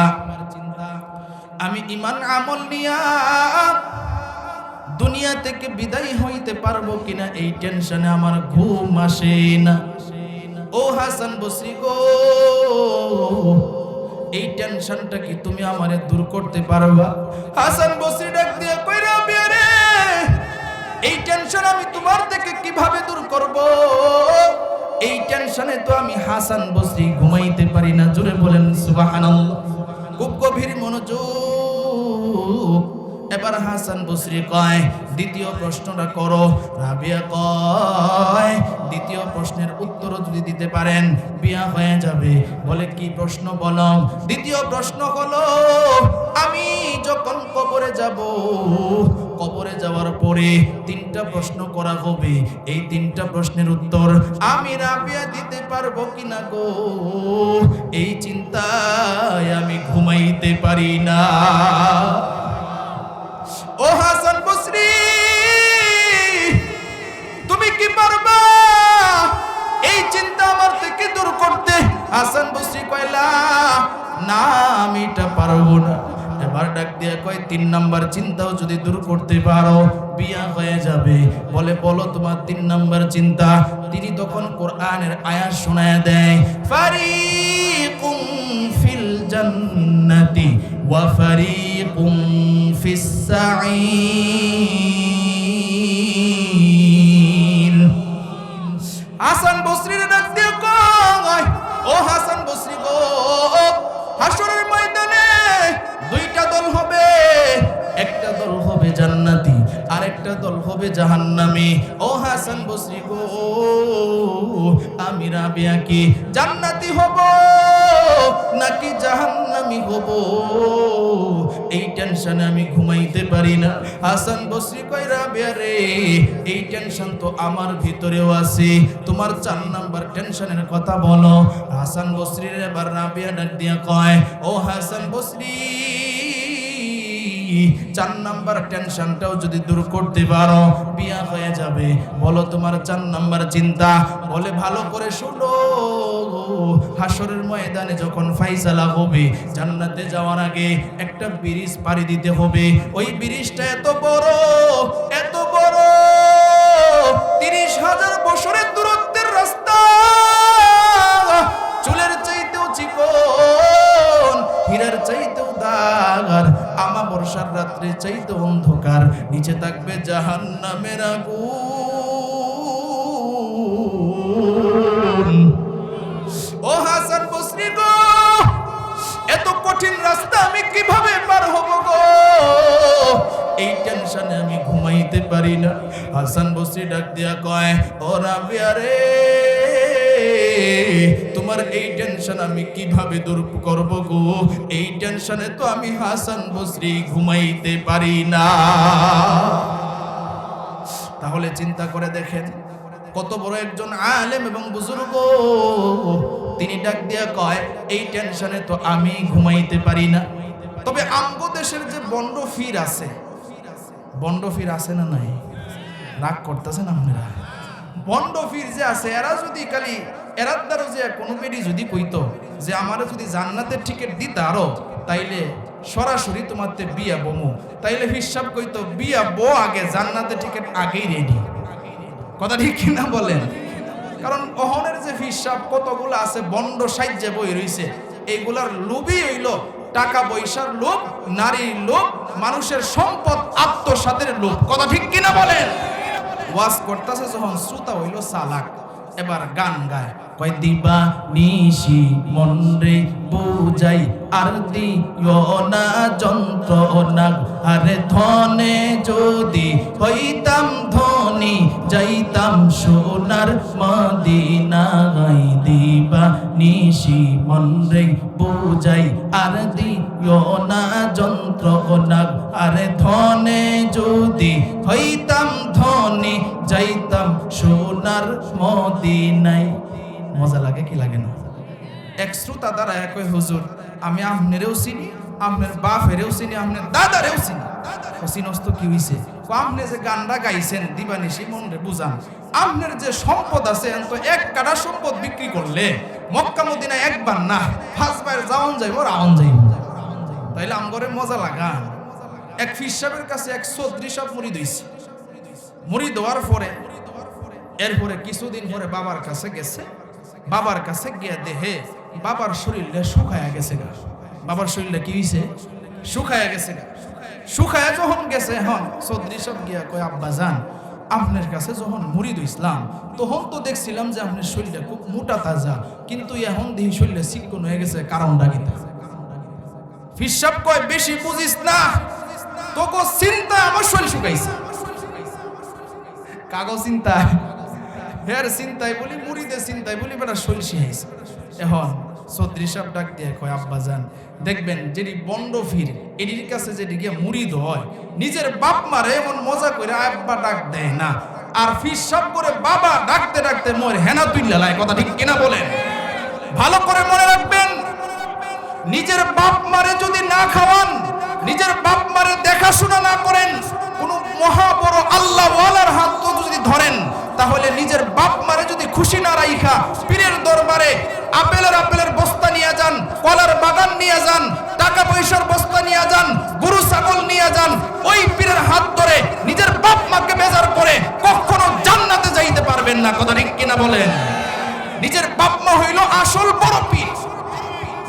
আমি ঈমান আমল নিয়া দুনিয়া থেকে বিদায় হইতে পারবো কিনা এই টেনশনে আমার ঘুম আসে না। ও হাসান বসরি গো, এই টেনশনটা কি তুমি আমারে দূর করতে পারবা? হাসান বসরি ডাক দিয়ে কই রাবিয়া রে, এই টেনশন আমি তোমার থেকে কিভাবে দূর করব? এই টেনশনে তো আমি হাসান বসরি ঘুমাইতে পারি না। জোরে বলেন সুবহানাল্লাহ। খুব গভীর মনোযোগ। এবার হাসান বসরি কয় দ্বিতীয় প্রশ্নটা করো। রাবিয়া কয় দ্বিতীয় প্রশ্নের উত্তর যদি দিতে পারেন বিয়া হয়ে যাবে। বলে কি প্রশ্ন বলো? দ্বিতীয় প্রশ্ন হলো, আমি যখন কবরে যাব, কবরে যাওয়ার পরে 3টা প্রশ্ন করা হবে। এই 3টা প্রশ্নের উত্তর আমি রাবিয়া দিতে পারবো কিনা গো, এই চিন্তায় আমি ঘুমাইতে পারি না। ও হাসান বসরি, তুমি কি পারবা এই চিন্তা আমার থেকে দূর করতে? হাসান বসরি কয়লা না, আমি এটা পারবো না। এবার ডাক দিয়ে কয় 3 নাম্বার চিন্তাও যদি দূর করতে পারো বিয়া হয়ে যাবে। বলে বলো তোমার 3 নাম্বার চিন্তা। তিনি তখন কোরআনের আয়াত শোনায় দেয়, ফারিকুম ফিল জান্নাতি ওয়া ফারিকুম ফিস সাঈর। হাসান বসরির ডাক দিয়ে কয় ও হাসান বসরি গো, হাসরের ময়দানে 2টা দল হবে, একটা দল হবে জান্নাতি আর একটা দল হবে জাহান্নামী। ও হাসান বসরি গো, আমি রাবিয়া কি জান্নাতি হব নাকি জাহান্নামী হব, এই টেনশনে আমি ঘুমাইতে পারি না। হাসান বসরি কয় রাবিয়া রে, এই টেনশন তো আমার ভিতরেও আছে, তোমার 4 নাম্বার টেনশনের কথা বলো। হাসান বসরির এবার রাবিয়া ডাক দিয়া কয় ও হাসান বসরি, 4 নাম্বার টেনশনটাও যদি দূর করতে পারো বিয়া হয়ে যাবে। বলো তোমার 4 নাম্বার চিন্তা। বলে ভালো করে শোনো, হাসরের ময়দানে যখন ফাইসালা হবে, জান্নাতে যাওয়ার আগে একটা ব্রিজ পাড়ি দিতে হবে। ওই ব্রিজটা এত বড়, এত বড়, 30,000 বছরের দূরত্বের রাস্তা, চুলের চাইতেও চিকন, হীরার চাইতেও দাগার, আমাবর্ষার রাত্রে চাইতে অন্ধকার, নিচে থাকবে জাহান্নামের আগুন। ও হাসান বসরি গো, এত কঠিন রাস্তা আমি কিভাবে পার হব গো, এই টেনশনে আমি ঘুমাইতে পারি না। হাসান বসরি ডাক দিয়া কয় ও রাবিয়া রে, তোমার এই টেনশন আমি কিভাবে দূর করব গো, এই টেনশনে তো আমি হাসান বসরি ঘুমাইতে পারি না। তাহলে চিন্তা করে দেখেন কত বড় একজন আলেম এবং বুজুর্গ, তিনি ডাক দিয়া কয় এই টেনশনে তো আমি ঘুমাইতে পারি না। তবে আমগো দেশের যে বন্ড ফির আছে, বন্ড ফির আছে না নাই? রাগ করতেছেন আপনারা? বন্ড ফির যে আছে, এরা যদি খালি এরাদারও যে কোনো বেরি যদি কইতো যে আমারে যদি জান্নাতের টিকিট দিতে আরো তাইলে সরাসরি তোমাতে বিয়া বমু, তাইলে হিসাব কইতো বিয়া বো আগে, জান্নাতের টিকিট আগেই রেডি। কথা ঠিক কিনা বলেন? কারণ অহনের যে হিসাব কতগুলো আছে বন্ড সাহায্যে বই রইছে, এইগুলার লোভই হইল টাকা পয়সার লোভ, নারীর লোভ, মানুষের সম্পদ আত্মসাতের লোভ। কথা ঠিক কিনা বলেন? ওয়াজ করতেছে যখন শ্রোতা হইল চালাক, এবার গান গায়, কয় দিবা নিশি মন রে বুঝাই আর দিও না যন্ত্রণা, আরে ধনে যদি হইতাম ধনী যাইতাম সোনার মদিনায়, দিবা নিশি মন রে বুঝাই আর দিও না যন্ত্রণা, আরে ধনে যদি হইতাম ধনী যাইতাম সোনার মদিনায়। মজা লাগে কি লাগে না? এক শ্রোতা দ্বারা এক হুজুর, আমি আপনারেও চিনি, আপনার বাপেরেও চিনি, আপনার দাদারেও চিনি। চিনস তো কি হইছে? আপনি যে গানটা গাইছেন দিবানিশি মন রে বুঝান, আপনার যে সম্পদ আছে তো এক কাটা সম্পদ বিক্রি করলে মক্কা মদিনায় একবার না 5 বার যাওন যাইব রাউন যাইব। তাইলে আমগরে মজা লাগা। এক ফির সাহেবের কাছে এক চৌধুরী সাহেব মুড়ি দিয়েছে। মুড়ি দেওয়ার পরে এরপরে কিছুদিন পরে বাবার কাছে গেছে। বাবার কাছে গিয়ে দেহে বাবার শরীরটা শুকায়া গেছে গা। বাবার শরীরটা কি হইছে? শুকায়া গেছে গা। শুকায়া যখন গেছে, হন চৌধুরী সাহেব গিয়া কয়, আব্বা জান আপনার কাছে যখন মুড়ি দিছিলাম তখন তো দেখছিলাম যে আপনার শরীরটা খুব মোটা তাজা, কিন্তু এখন দেখি শরীরটা চিকন হয়ে গেছে, কারণটা কি? ফির সাহেব কয়, বেশি বুঝিস না, তোকে চিন্তা আমার শরীর শুকাইছে। কাগজ চিন্তা হের চিন্তায় বলি, মুড়িদের চিন্তায় বলি, বেটা শরীর শিখাইছে। এখন চৌধুরী সাহেব ডাক দিয়ে কয়, আব্বা জান দেখবেন যেটি বন্ড ফির এটির কাছে যেটি গিয়ে মুড়িদ হয়, নিজের বাপ মারে এমন মজা করে আব্বা ডাক দেয় না, আর ফির সাহেব করে বাবা ডাকতে ডাকতে মোর হেনা তুইলা লাই। কথা ঠিক কিনা বলেন? ভালো করে মনে রাখবেন, নিজের বাপ মারে যদি না খাওয়ান, নিজের বাপ মারে দেখাশোনা না করেন, কোন মহা বড় আল্লাহ ওয়ালার হাত যদি ধরেন, তাহলে নিজের বাপ মারে যদি খুশি না রাইখা পীরের দরবারে আপেলের বস্তা নিয়ে যান, কলার বাগান নিয়ে যান, টাকা পয়সার বস্তা নিয়ে যান, গরু ছাগল নিয়ে যান, ওই পীরের হাত ধরে নিজের বাপ মাকে বেজার করে কখনো জান্নাতে যাইতে পারবেন না। কথা ঠিক কিনা বলেন? নিজের বাপ মা হইল আসল বড় পীর।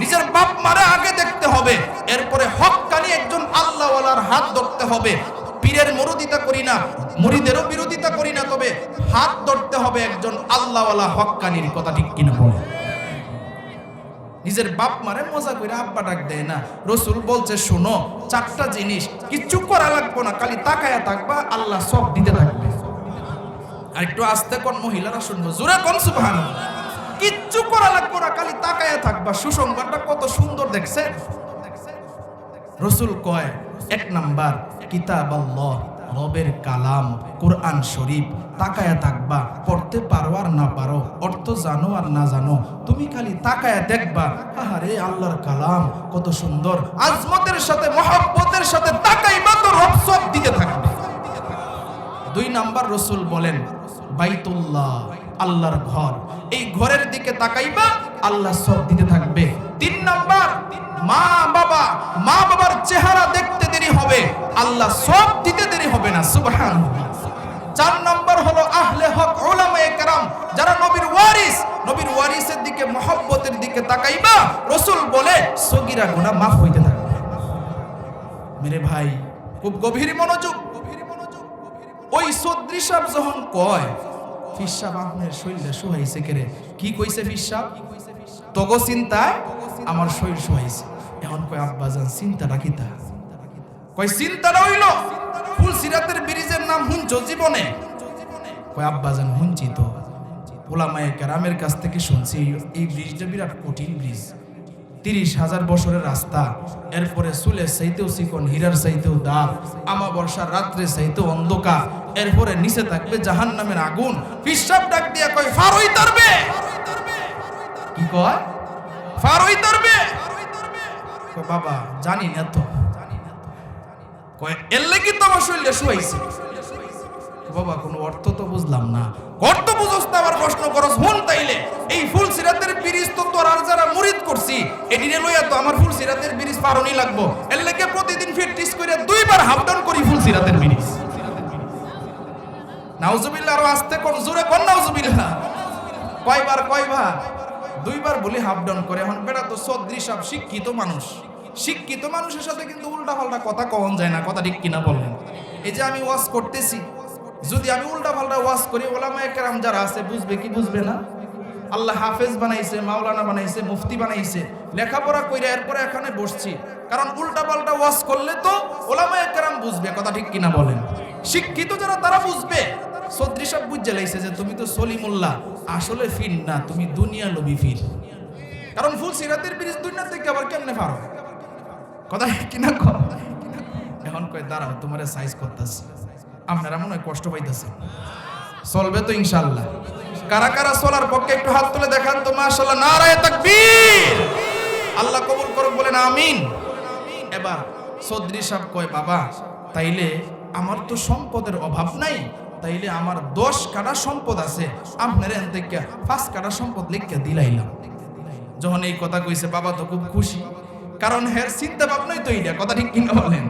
নিজের বাপ মারে আগে দেখতে হবে, এরপরে হক্কানি একজন আল্লাহওয়ালার হাত ধরতে হবে। পীরের বিরোধিতা করি না, মুরিদেরও বিরোধিতা করি না, তবে হাত ধরতে হবে একজন আল্লাহওয়ালা হক্কানির। কথা ঠিক কিনা বলেন? নিজের বাপ মারে মজা করে আব্বা ডাক দেয় না। রসুল বলছে, শোনো 4টা জিনিস, কিচ্ছু করা লাগবে না, খালি তাকায়া থাকবা, আল্লাহ সব দিতে থাকবে। আর একটু আস্তে কোন মহিলারা শুনবো, জোরে কোন সুবহানাল্লাহ। কিচ্ছু করা লাগবে না, খালি তাকায়া থাকবা। সুসংবাদটা কত সুন্দর দেখছে। রসুল কয়, 1 নাম্বার কিতাব আল্লাহ, রবের কালাম কোরআন শরীফ, তাকায়া থাকবা, পড়তে পারো আর না পারো, অর্থ জানো আর না জানো, তুমি খালি তাকায়া দেখবা, আরে আল্লাহর কালাম কত সুন্দর, আজমতের সাথে মহব্বতের সাথে তাকাইবা তো রব সব দিতে থাকবে। 2 নাম্বার রসুল বলেন, বাইতুল্লাহ, আল্লাহর ঘর, এই ঘরের দিকে তাকাইবা, আল্লাহ সব দিতে থাকবে। 3 নাম্বার মা বাবার চেহারা দেখতে দেরি হবে, আল্লাহ সব দিতে দেরি হবে না। সুবহানাল্লাহ। 4 নাম্বার হলো আহলে হক উলামায়ে কেরাম, যারা নবীর ওয়ারিস, নবীর ওয়ারিসের দিকে মহব্বতের দিকে তাকাইবা, রাসূল বলে সগীরা গুনাহ মাফ হইতে থাকবে। মেরে ভাই, খুব গভীর মনোযোগ। ওই চৌধুরী সাহেব যখন কয়, ফির সাহেব আপনার শরীরটা শুহাইছে কেরে, কি কইছে ফির সাহেব? তগো চিন্তায় আমার শরীর শুহাইছে। এখন কয়, আব্বা জান চিন্তাটা কি? তা কয়, চিন্তাটা হইল ফুলসিরাতের ব্রিজের নাম হুনছো জীবনে? কয়, আব্বা জান হুনছি তো, উলামায়ে কেরামের কাছ থেকে শুনছি এই ব্রিজটা বিরাট কঠিন ব্রিজ, 30,000 বছরের রাস্তা, এরপরে চুলের চাইতেও চিকন, হীরার চাইতেও দাগ, আমাবর্ষার রাত্রে চাইতেও অন্ধকার, এরপরে নিচে থাকবে জাহান্নামের আগুন। ফির সাহেব ডাক দিয়া কয়, ফার হইতে পারবে? কি কয়? ফার হইতে পারবে? কয়, বাবা জানি না তো। কয়, এর লাগি তো আমার শরীরে শুয়াইছে। বাবা কোনো অর্থ তো বুঝলাম না। অর্থ বুঝোস না আবার প্রশ্ন করস, হুন তাইলে এই ফুলসিরাতের ব্রিজ তো তোর আর যারা মুরিদ করছি এদিনে লইয়া তো আমার ফুলসিরাতের ব্রিজ পারণই লাগবো। এর লেগে প্রতিদিন প্র্যাকটিস করে 2 বার হাফ ডাউন করি ফুলসিরাতের ব্রিজ। নাউজুবিল্লাহ, আরো আস্তে কোন জোরে কোন নাউজুবিল্লাহ। কয়বার 2 বার বলি হাফ ডাউন করে। এখন বেটা তো চৌধুরী সাহেব শিক্ষিত মানুষ, শিক্ষিত মানুষের সাথে কিন্তু উল্টা পাল্টা কথা কওন যায় না, কথা ঠিক কিনা বলেন? এই যে আমি ওয়াজ করতেছি, যদি আমি উল্টা পাল্টা ওয়াজ করি ওলামায়ে কেরাম যারা আছে বুঝবে কি বুঝবে না? আল্লাহ হাফেজ বানাইছে, মাওলানা বানাইছে, মুফতি বানাইছে, লেখাপড়া কইরা এরপরে এখানে বসছি, কারণ উল্টা পাল্টা ওয়াজ করলে তো ওলামায়ে কেরাম বুঝবে, কথা ঠিক কিনা বলেন? শিক্ষিত যারা তারা বুঝবে। চৌধুরী সাহেব বুঝে লাইছে যে তুমি তো সলিমুল্লাহ, আসলে ফির না, তুমি দুনিয়া লোভী ফির। কারণ ফুলসিরাতের ব্রিজ দুনিয়া থেকে আবার কেমনে পারো, কথা কিনা কর। এখন কয় দাঁড়াও তোমারে সাইজ করতেছি, আপনারা মনে হয় কষ্ট পাইতেছেন। চলবে তো ইনশাআল্লাহ? কারা কারা চলার পক্ষে একটু হাত তুলে দেখান তো মাশাআল্লাহ, নারায়ে তাকবীর। আল্লাহ কবুল করুক, বলেন আমিন। এবার চৌধুরী সাহেব কয় বাবা তাইলে আমার তো সম্পদের অভাব নাই, তাইলে আমার 10 কাঠা সম্পদ আছে, আপনার এখান থেকে 5 কাঠা সম্পদ লিখে দিলাইলাম। যখন এই কথা কইছে বাবা তো খুব খুশি, কারণ হের চিন্তা ভাবনাই তো এইটা, কথা ঠিক কিনা বলেন?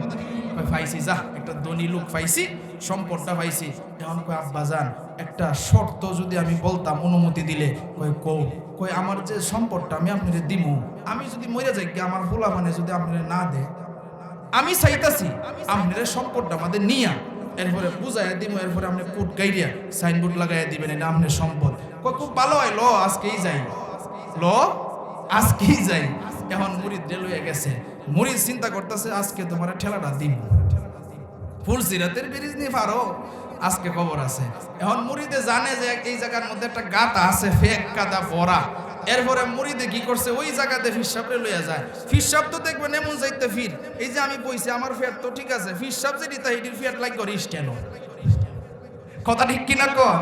পাইছি, যা একটা ধনী লোক পাইছি, সম্পদটা পাইছি। এখন কই আব্বা জান একটা শর্ত যদি আমি বলতাম অনুমতি দিলে, কই আমার যে সম্পদটা আমি আপনারে দিমু, আমি যদি মরে যাই কি আমার পোলা মানে যদি আপনারে না দে, আমি চাইতাছি আপনারে সম্পদটা আমাদের নিয়া এরপরে বুঝাইয়া দিব, এরপরে আপনি কোট গাইরিয়া সাইনবোর্ড লাগাইয়া দিবেন এটা আপনার সম্পদ। কই খুব ভালো হয়, ল আজকেই যাই, ল আজকেই যাই। এখন মুরিদ লইয়া গেছে, মুরিদ চিন্তা করতেছে আজকে তোমার ঠেলাটা দিন, ফুলসিরাতের ব্রিজ নিয়ে পারো, আজকে খবর আছে। এখন মুরিদে জানে যে এই জায়গার মধ্যে একটা গাতা আছে, ফেক কাদা ভরা। এরপরে মুরিদে কি করছে, ওই জায়গাতে ফিরসাবরে লইয়া যায়। ফিরসাব তো দেখবেন এমন যাইতে ফির, এই যে আমি বইছি আমার ফেট তো ঠিক আছে, ফিরসাব যে দিতা হিটির ফেট লাগ করিস কেন, কথা ঠিক কিনা কর?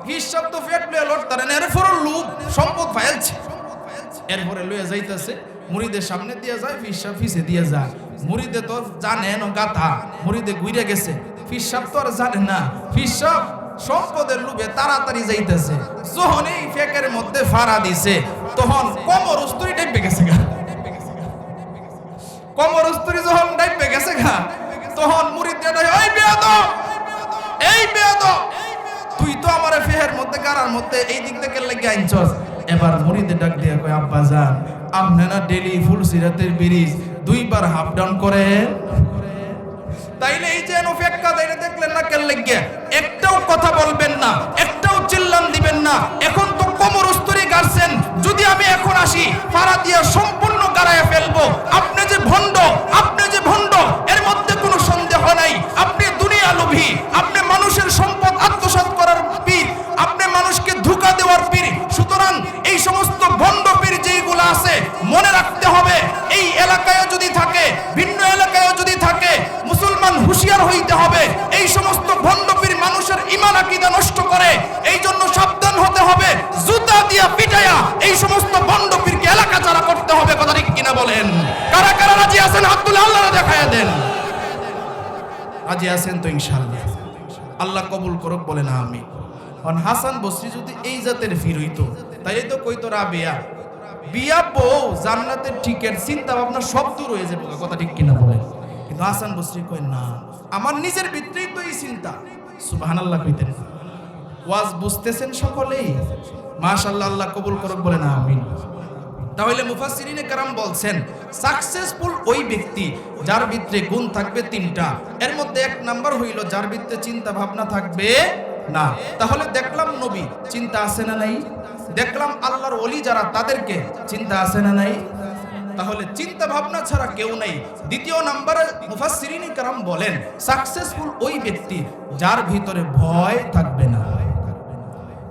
ফিরসাব তো ফেট লইয়া লড়তারে না, এরপরে লোক সম্পদ ফাইলছে, এরপরে লইয়া যাইতেছে, মুরিদের সামনে দিয়ে যায়, ফিরসাব পিছে দিয়ে যায়। মুরিদে তো জানে না গাথা, মুরিদে ঘুরে গেছে, ফিরসাব তো আর জানে না। ফিরসাব সম্পদের লোভে তাড়াতাড়ি যাইতেছে, যখন এই ফেকের মধ্যে ফাড়া দিছে তখন কোমর উস্তুরি ডাইবে গেছে গা, কোমর উস্তুরি যখন ডাইবে গেছে গা, তখন মুরিদ এই বেয়াদব, এই বেয়াদব, তুই তো আমার ফেহের মধ্যে গারার মধ্যে এই দিক থেকে লেগে আইনছস। এবার মুরিদে ডাক দিয়ে কয় আব্বা জান আপনারা ডেলি ফুলসিরাতের ব্রিজ 2 বার হাফ ডাউন করেন, তাইলে এই যে ফেক্কা দাইরে দেখলেন না কেন লেগে, একটাও কথা বলবেন না, একটাও চিল্লান দিবেন না। এখন তো কোমর উস্তুরি গাড়ছেন, যদি আমি এখন আসি ফাড়া দিয়া সম্পূর্ণ গাড়ায়া ফেলবো। আপনি যে ভণ্ড, আপনি যে ভণ্ড, এর মধ্যে কোনো সন্দেহ নাই। আপনি দুনিয়া লোভী, আপনি মানুষের সম্পদ আত্মসাৎ করার পীর, আপনি মানুষকে ধোঁকা দেওয়ার পীর। সুতরাং এই সমস্ত ভণ্ড পীর যেগুলো আছে মনে রাখতে হবে, এই এলাকায় যদি থাকে, ভিন্ন এলাকায় যদি থাকে, মুসলমান হুঁশিয়ার হইতে হবে। এই সমস্ত ভণ্ড পীর মানুষের ঈমান আকীদা নষ্ট করে, এই জন্য সাবধান হতে হবে। জুতা দিয়া পিটায়া এই সমস্ত ভণ্ড পীরকে এলাকা ছাড়া করতে হবে, কথা ঠিক কিনা বলেন? কারা কারা রাজি আছেন হাত তুলে আল্লাহরে দেখায়া দেন। রাজি আছেন তো ইনশাআল্লাহ? আল্লাহ কবুল করুক, বলেন আমিন। হাসান বসরি যদি এই জাতের ফির হইতো, তাই তো কইতো রাবিয়া বিয়া বউ জান্নাতের টিকেট চিন্তা ভাবনা সব দূর হয়ে যাবে, কথা ঠিক কিনা বলেন? কিন্তু হাসান বসরি কয় না, আমার নিজের ভিতরেই তো এই চিন্তা। সুবহানাল্লাহ কইতেন। ওয়াজ বুঝতেছেন সকলেই? মাশাআল্লাহ, আল্লাহ কবুল করুক, বলেন আমিন। তাহলে মুফাসসিরিনে কেরাম বলছেন সাকসেসফুল ওই ব্যক্তি যার ভিতরে গুণ থাকবে 3টা, এর মধ্যে 1 নাম্বার হইল যার ভিতরে চিন্তা ভাবনা থাকবে না। তাহলে দেখলাম নবী চিন্তা আছে না নাই, দেখলাম আল্লাহর ওলি যারা তাদেরকে চিন্তা আছে না নাই, তাহলে চিন্তা ভাবনা ছাড়া কেউ নাই। দ্বিতীয় নম্বরে মুফাসসিরিনে কেরাম বলেন সাকসেসফুল ওই ব্যক্তি যার ভিতরে ভয় থাকবে না।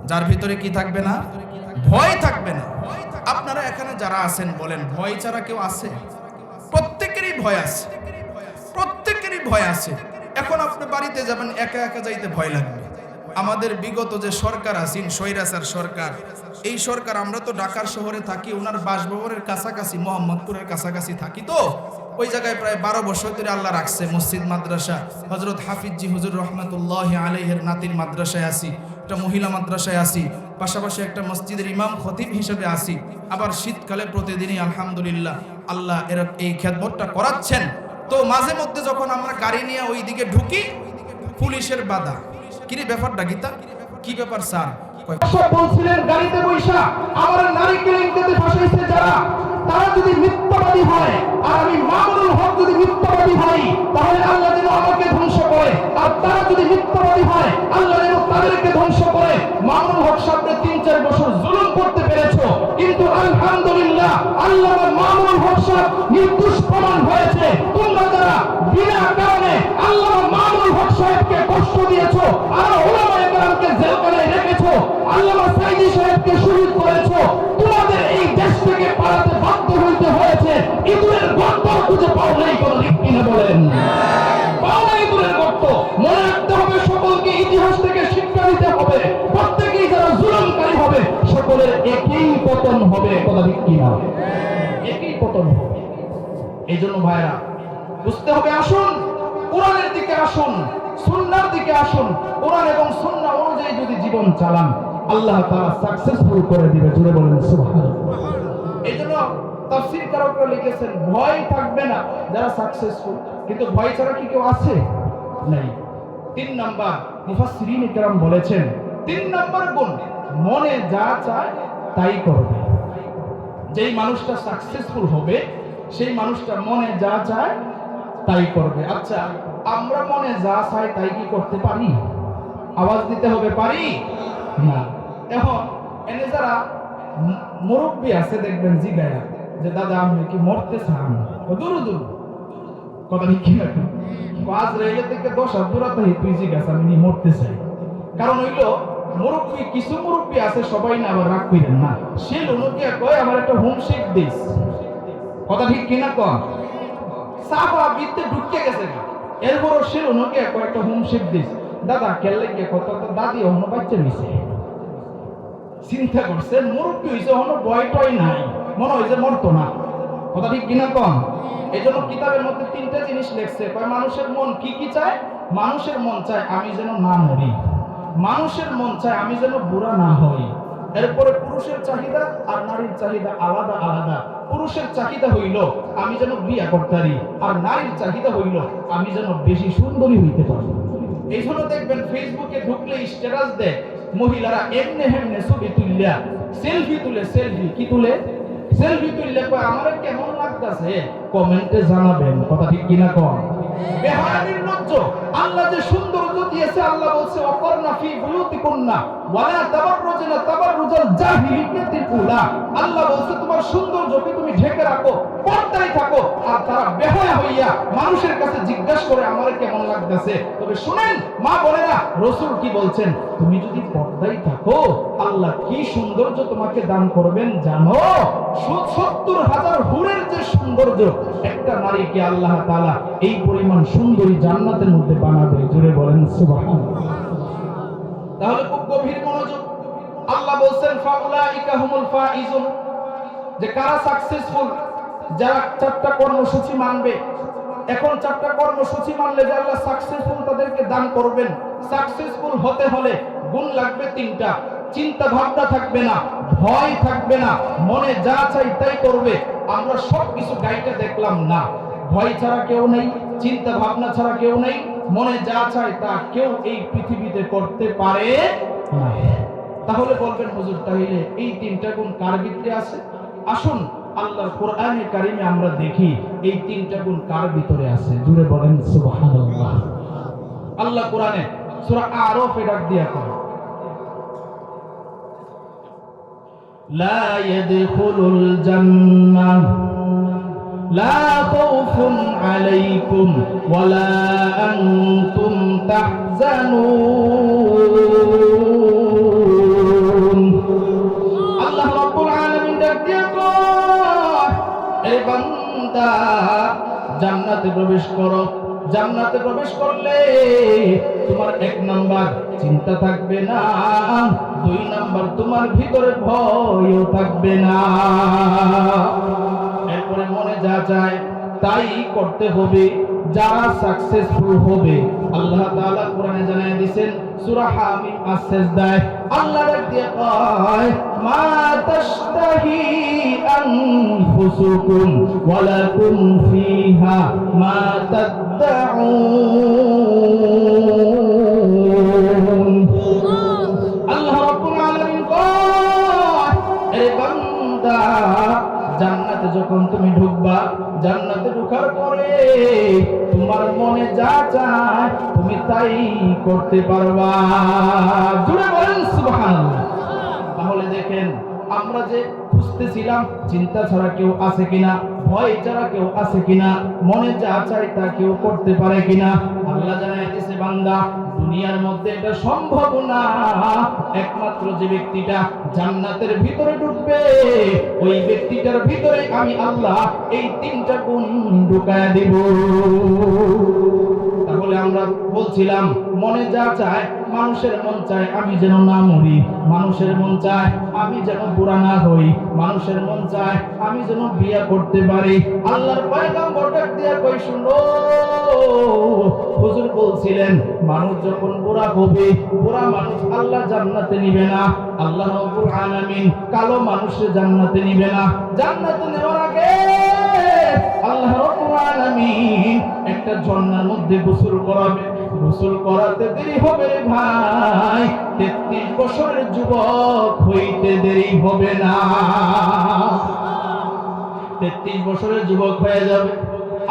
যার ভিতরে কি থাকবে না? ভয় থাকবে না। আপনারা এখানে যারা আছেন বলেন ভয় ছাড়া কেউ আছে? প্রত্যেকেরই ভয় আছে, প্রত্যেকেরই ভয় আছে। এখন আপনি বাড়িতে যাবেন, একা একা যাইতে ভয় লাগবে। আমাদের বিগত যে সরকার আছেন, স্বৈরাচার সরকার, এই সরকার, আমরা তো ঢাকার শহরে থাকি, ওনার বাসভবনের কাছাকাছি মোহাম্মদপুরের কাছাকাছি থাকি, তো ওই জায়গায় প্রায় 12 বছর ধরে আল্লাহ রাখছে মসজিদ মাদ্রাসা। হযরত হাফিজজি হুজুর রহমাতুল্লাহি আলাইহির নাতির মাদ্রাসায় আসি, একটা মহিলা মাদ্রাসায় আসি, পাশাপাশি একটা মসজিদের ইমাম খতিব হিসেবে আসি। আবার শীতকালে প্রতিদিনই আলহামদুলিল্লাহ আল্লাহ এই খেদমতটা করাচ্ছেন। তো মাঝে মধ্যে যখন আমরা গাড়ি নিয়ে ওই দিকে ঢুকি, পুলিশের বাধা। কি ব্যাপারটা গীতা, কি ব্যাপার স্যার? বলছিলেন গাড়িতে বৈশা আমার নারী কেলেঙ্কারিতে ফাঁসাইছে যারা, তারা যদি মিথ্যাবাদী হয় আর আমি মামুনুল হক যদি মিথ্যাবাদী হই, তাহলে আল্লাহ যেন আমাকে ধ্বংস করে, আর তারা যদি মিথ্যাবাদী হয় আল্লাহ যেন তাদেরকে ধ্বংস করে। মামুনুল হক সামনে 3-4 বছর জুলুম করতে পেরেছো, কিন্তু আলহামদুলিল্লাহ আল্লাহ মামুনুল হক সাহেব নির্দোষ প্রমাণ হয়েছে। তোমরা যারা বিনা কারণে আল্লাহ মামুনুল হক সাহেবকে কষ্ট দিয়েছো আর উলামায়ে কেরামকে জেলখানায় রেখেছো, আল্লামা সাইদি সাহেবকে শহীদ করেছো, তোমাদের এই দেশ থেকে পালাতে বাধ্য হইতে হয়েছে। ইঁদুরের গর্ত খুঁজে পাও নাই, কোনো ঠিক কিনা বলেন? পাও নাই ইঁদুরের গর্ত। মনে রাখতে হবে, সকলকে ইতিহাস থেকে শিক্ষা নিতে হবে। প্রত্যেকেই যারা জুলুমকারী হবে সকলের একই পতন হবে, কথা ঠিক কিনা? একই পতন হবে। এই জন্য ভাইরা বুঝতে হবে, আসুন কোরআনের দিকে আসুন, সুন্নাহর দিকে আসুন। কোরআন এবং সুন্নাহ অনুযায়ী যদি জীবন চালান আল্লাহ তাআলা সাকসেসফুল করে দিবে। জুড়ে বলেন সুবহানাল্লাহ। এইজন্য তাফসীরকারকরা লিখেছেন, ভয় থাকবে না যারা সাকসেসফুল, কিন্তু ভয় ছাড়া কি কেউ আছে? নাই। 3 নাম্বার মুফাসসিরিনে কেরাম বলেছেন, 3 নাম্বার গুণ, মনে যা চায় তাই করবে। যেই মানুষটা সাকসেসফুল হবে সেই মানুষটা মনে যা চায় তাই করবে। আচ্ছা, আমরা মনে যা চাই তাই কি করতে পারি? আওয়াজ দিতে হবে, পারি না। এখন এনে যারা মুরব্বী আছে দেখবেন জিগায়া যে দাদা আপনি কি মরতে চান? দূর দূর কথা কি না, আজ রেলে থেকে 10 হাত দূরাতে তুই জিজ্ঞাসা আমি মরতে চাই। কারণ হইলো মুরব্বী, কিছু মুরব্বী আছে সবাই না, আবার রাগ করেন না, সে লোকে কয় আমার একটা হোমশেক দিস, কথা ঠিক কিনা? কন সাফা বিতে ঢুকে গেছে না, এরপরও সে লোকে একটা হোমশেক দিস। দাদা খেললে গিয়ে কত তো দাদি অন্য বাচ্চা নিছে, চিন্তা করছে মুরব্বী হয়েছে, অন্য ভয় টয় নাই, মনে হয় যে মরতো না, কথা ঠিক কিনা? কন এই জন্য কিতাবের মধ্যে 3টা জিনিস লেখছে, কয় মানুষের মন কি কি চায়? মানুষের মন চায় আমি যেন না মরি, মানুষের মন চায় আমি যেন বুড়া না হই। এরপরে পুরুষের চাহিদা আর নারীর চাহিদা আলাদা আলাদা। পুরুষের চাহিদা হইল আমি যেন বিয়া করতে পারি, আর নারীর চাহিদা হইল আমি যেন বেশি সুন্দরী হইতে পারি। এই জন্য দেখবেন ফেসবুকে ঢুকলে স্ট্যাটাস দেয় মহিলারা এমনে হেমনে ছবি তুললা, সেলফি তুলে, সেলফি কি তুলে, সেলফি তুললে কয় আমারে কেমন লাগতাছে কমেন্টে জানাবেন, কথা ঠিক কিনা? কম বেহায়া নির্লজ্জ। আল্লাহ যে সৌন্দর্য দিয়েছে, আল্লাহ বলছে ওয়াকরনা ফি বুয়ুতিকুন্না ওয়ালা তাবাররুজনা তাবাররুজাল জাহিলিয়াতিল উলা। আল্লাহ বলছে তোমার সৌন্দর্যকে তুমি ঢেকে রাখো, পর্দায় থাকো। আর তারা বেহায়া হইয়া মানুষের কাছে জিজ্ঞাসা করে আমারে কেমন লাগতেছে। তবে শুনেন মা বোনেরা, রাসূল কি বলছেন? তুমি যদি পর্দায় থাকো আল্লাহ কি সৌন্দর্য তোমাকে দান করবেন জানো? 70,000 হুরের যে সৌন্দর্য, একটা নারীকে আল্লাহ তাআলা এই পরিমাণ সুন্দরী জান্নাতের মধ্যে বানাবে। জুড়ে বলেন সুবহানাল্লাহ। তাহলে খুব গভীর মনোযোগ। আল্লাহ বলছেন ফাউলাইকা হুমুল ফাইজুন, যে কারা সাকসেসফুল? যারা 4টা কর্মসূচি মানবে। এখন 4টা কর্মসূচি মানলে যে আল্লাহ সাকসেসফুল তাদেরকে দান করবেন। সাকসেসফুল হতে হলে গুণ লাগবে 3টা। চিন্তা ভাবনা থাকবে না, ভয় থাকবে না, মনে যা চাই তাই করবে। আমরা সবকিছু গাইতে দেখলাম না, ভয় ছাড়া কেউ নেই, চিন্তা ভাবনা ছাড়া কেউ নেই, মনে যা চায় তা কেউ এই পৃথিবীতে করতে পারে না। তাহলে বলবেন হুজুর তাহলে এই 3টা গুণ কার ভিতরে আছে? আসুন আল্লাহর কোরআনে কারিমে আমরা দেখি এই 3টা গুণ কার ভিতরে আছে। জুড়ে বলেন সুবহানাল্লাহ। আল্লাহ কোরআনে সূরা আরাফে ডাক দিয়া কয়, লা ইয়াদখুলুল জান্নাহ লা খাউফুন আলাইকুম ওয়ালা আনতুম তাহজানুন। আল্লাহ রাব্বুল আলামিন ডাক দিয়া কয়, এই বান্দা জান্নাতে প্রবেশ করো। জান্নাতে প্রবেশ করলে তোমার 1 নাম্বার চিন্তা থাকবে না, 2 নাম্বার তোমার ভিতরে ভয়ও থাকবে না। এরপরে মনে যা চায় তাই করতে হবে যারা সাকসেসফুল হবে। আল্লাহ তাআলা কোরআনে জানায় দিবেন সূরা হামিম আস-সাজদায় আল্লাহ ডাক দিয়ে কয় মা তাশতাহি আনফুসুকুম ওয়া লাকুম ফিহা মা তাদউন। আল্লাহ রাব্বুল আলামিন কয় এ বান্দা জান্নাতে যখন তুমি ঢুকবা, জান্নাতে ঢোকার পরে তোমার মনে যা চায় তুমি তাই করতে পারবা। জুড়ে বলেন সুবহানাল্লাহ। তাহলে দেখেন আমরা যে খুঁজতেছিলাম চিন্তা ছাড়া কেউ আছে কিনা, ভয় ছাড়া কেউ আছে কিনা, মনে যা চায় তা কেউ করতে পারে কিনা। আল্লাহ জানায় দিয়েছে বান্দা দুনিয়ার মধ্যে এটা সম্ভব না। একমাত্র যে ব্যক্তিটা জান্নাতের ভিতরে ঢুকবে ওই ব্যক্তিটার ভিতরে আমি আল্লাহ এই তিনটা গুণ ঢুকায়া দিব। তাহলে আমরা বলছিলাম মনে যা চায়, মানুষের মন চায় আমি যেন না মরি, মানুষের মন চায় আমি যেন বুড়া না হই, মানুষের মন চায় আমি যেন বিয়ে করতে পারি। আল্লাহর পয়গম্বর ডাক দিয়া কই শুনো, হুজুর বলছিলেন মানুষ যখন বুড়া হবে, বুড়া মানুষ আল্লাহ জান্নাতে নিবে না। আল্লাহ রাব্বুল আলামিন কালো মানুষের জান্নাতে নিবে না। জান্নাতে নেওয়ার আগে আল্লাহ রাব্বুল আলামিন একটা ঝর্ণার মধ্যে গোসল করাবে। গোসল করাতে দেরি হবে রে ভাই, 33 বছরের যুবক হইতে দেরি হবে না। 33 বছরের যুবক হয়ে যাবে।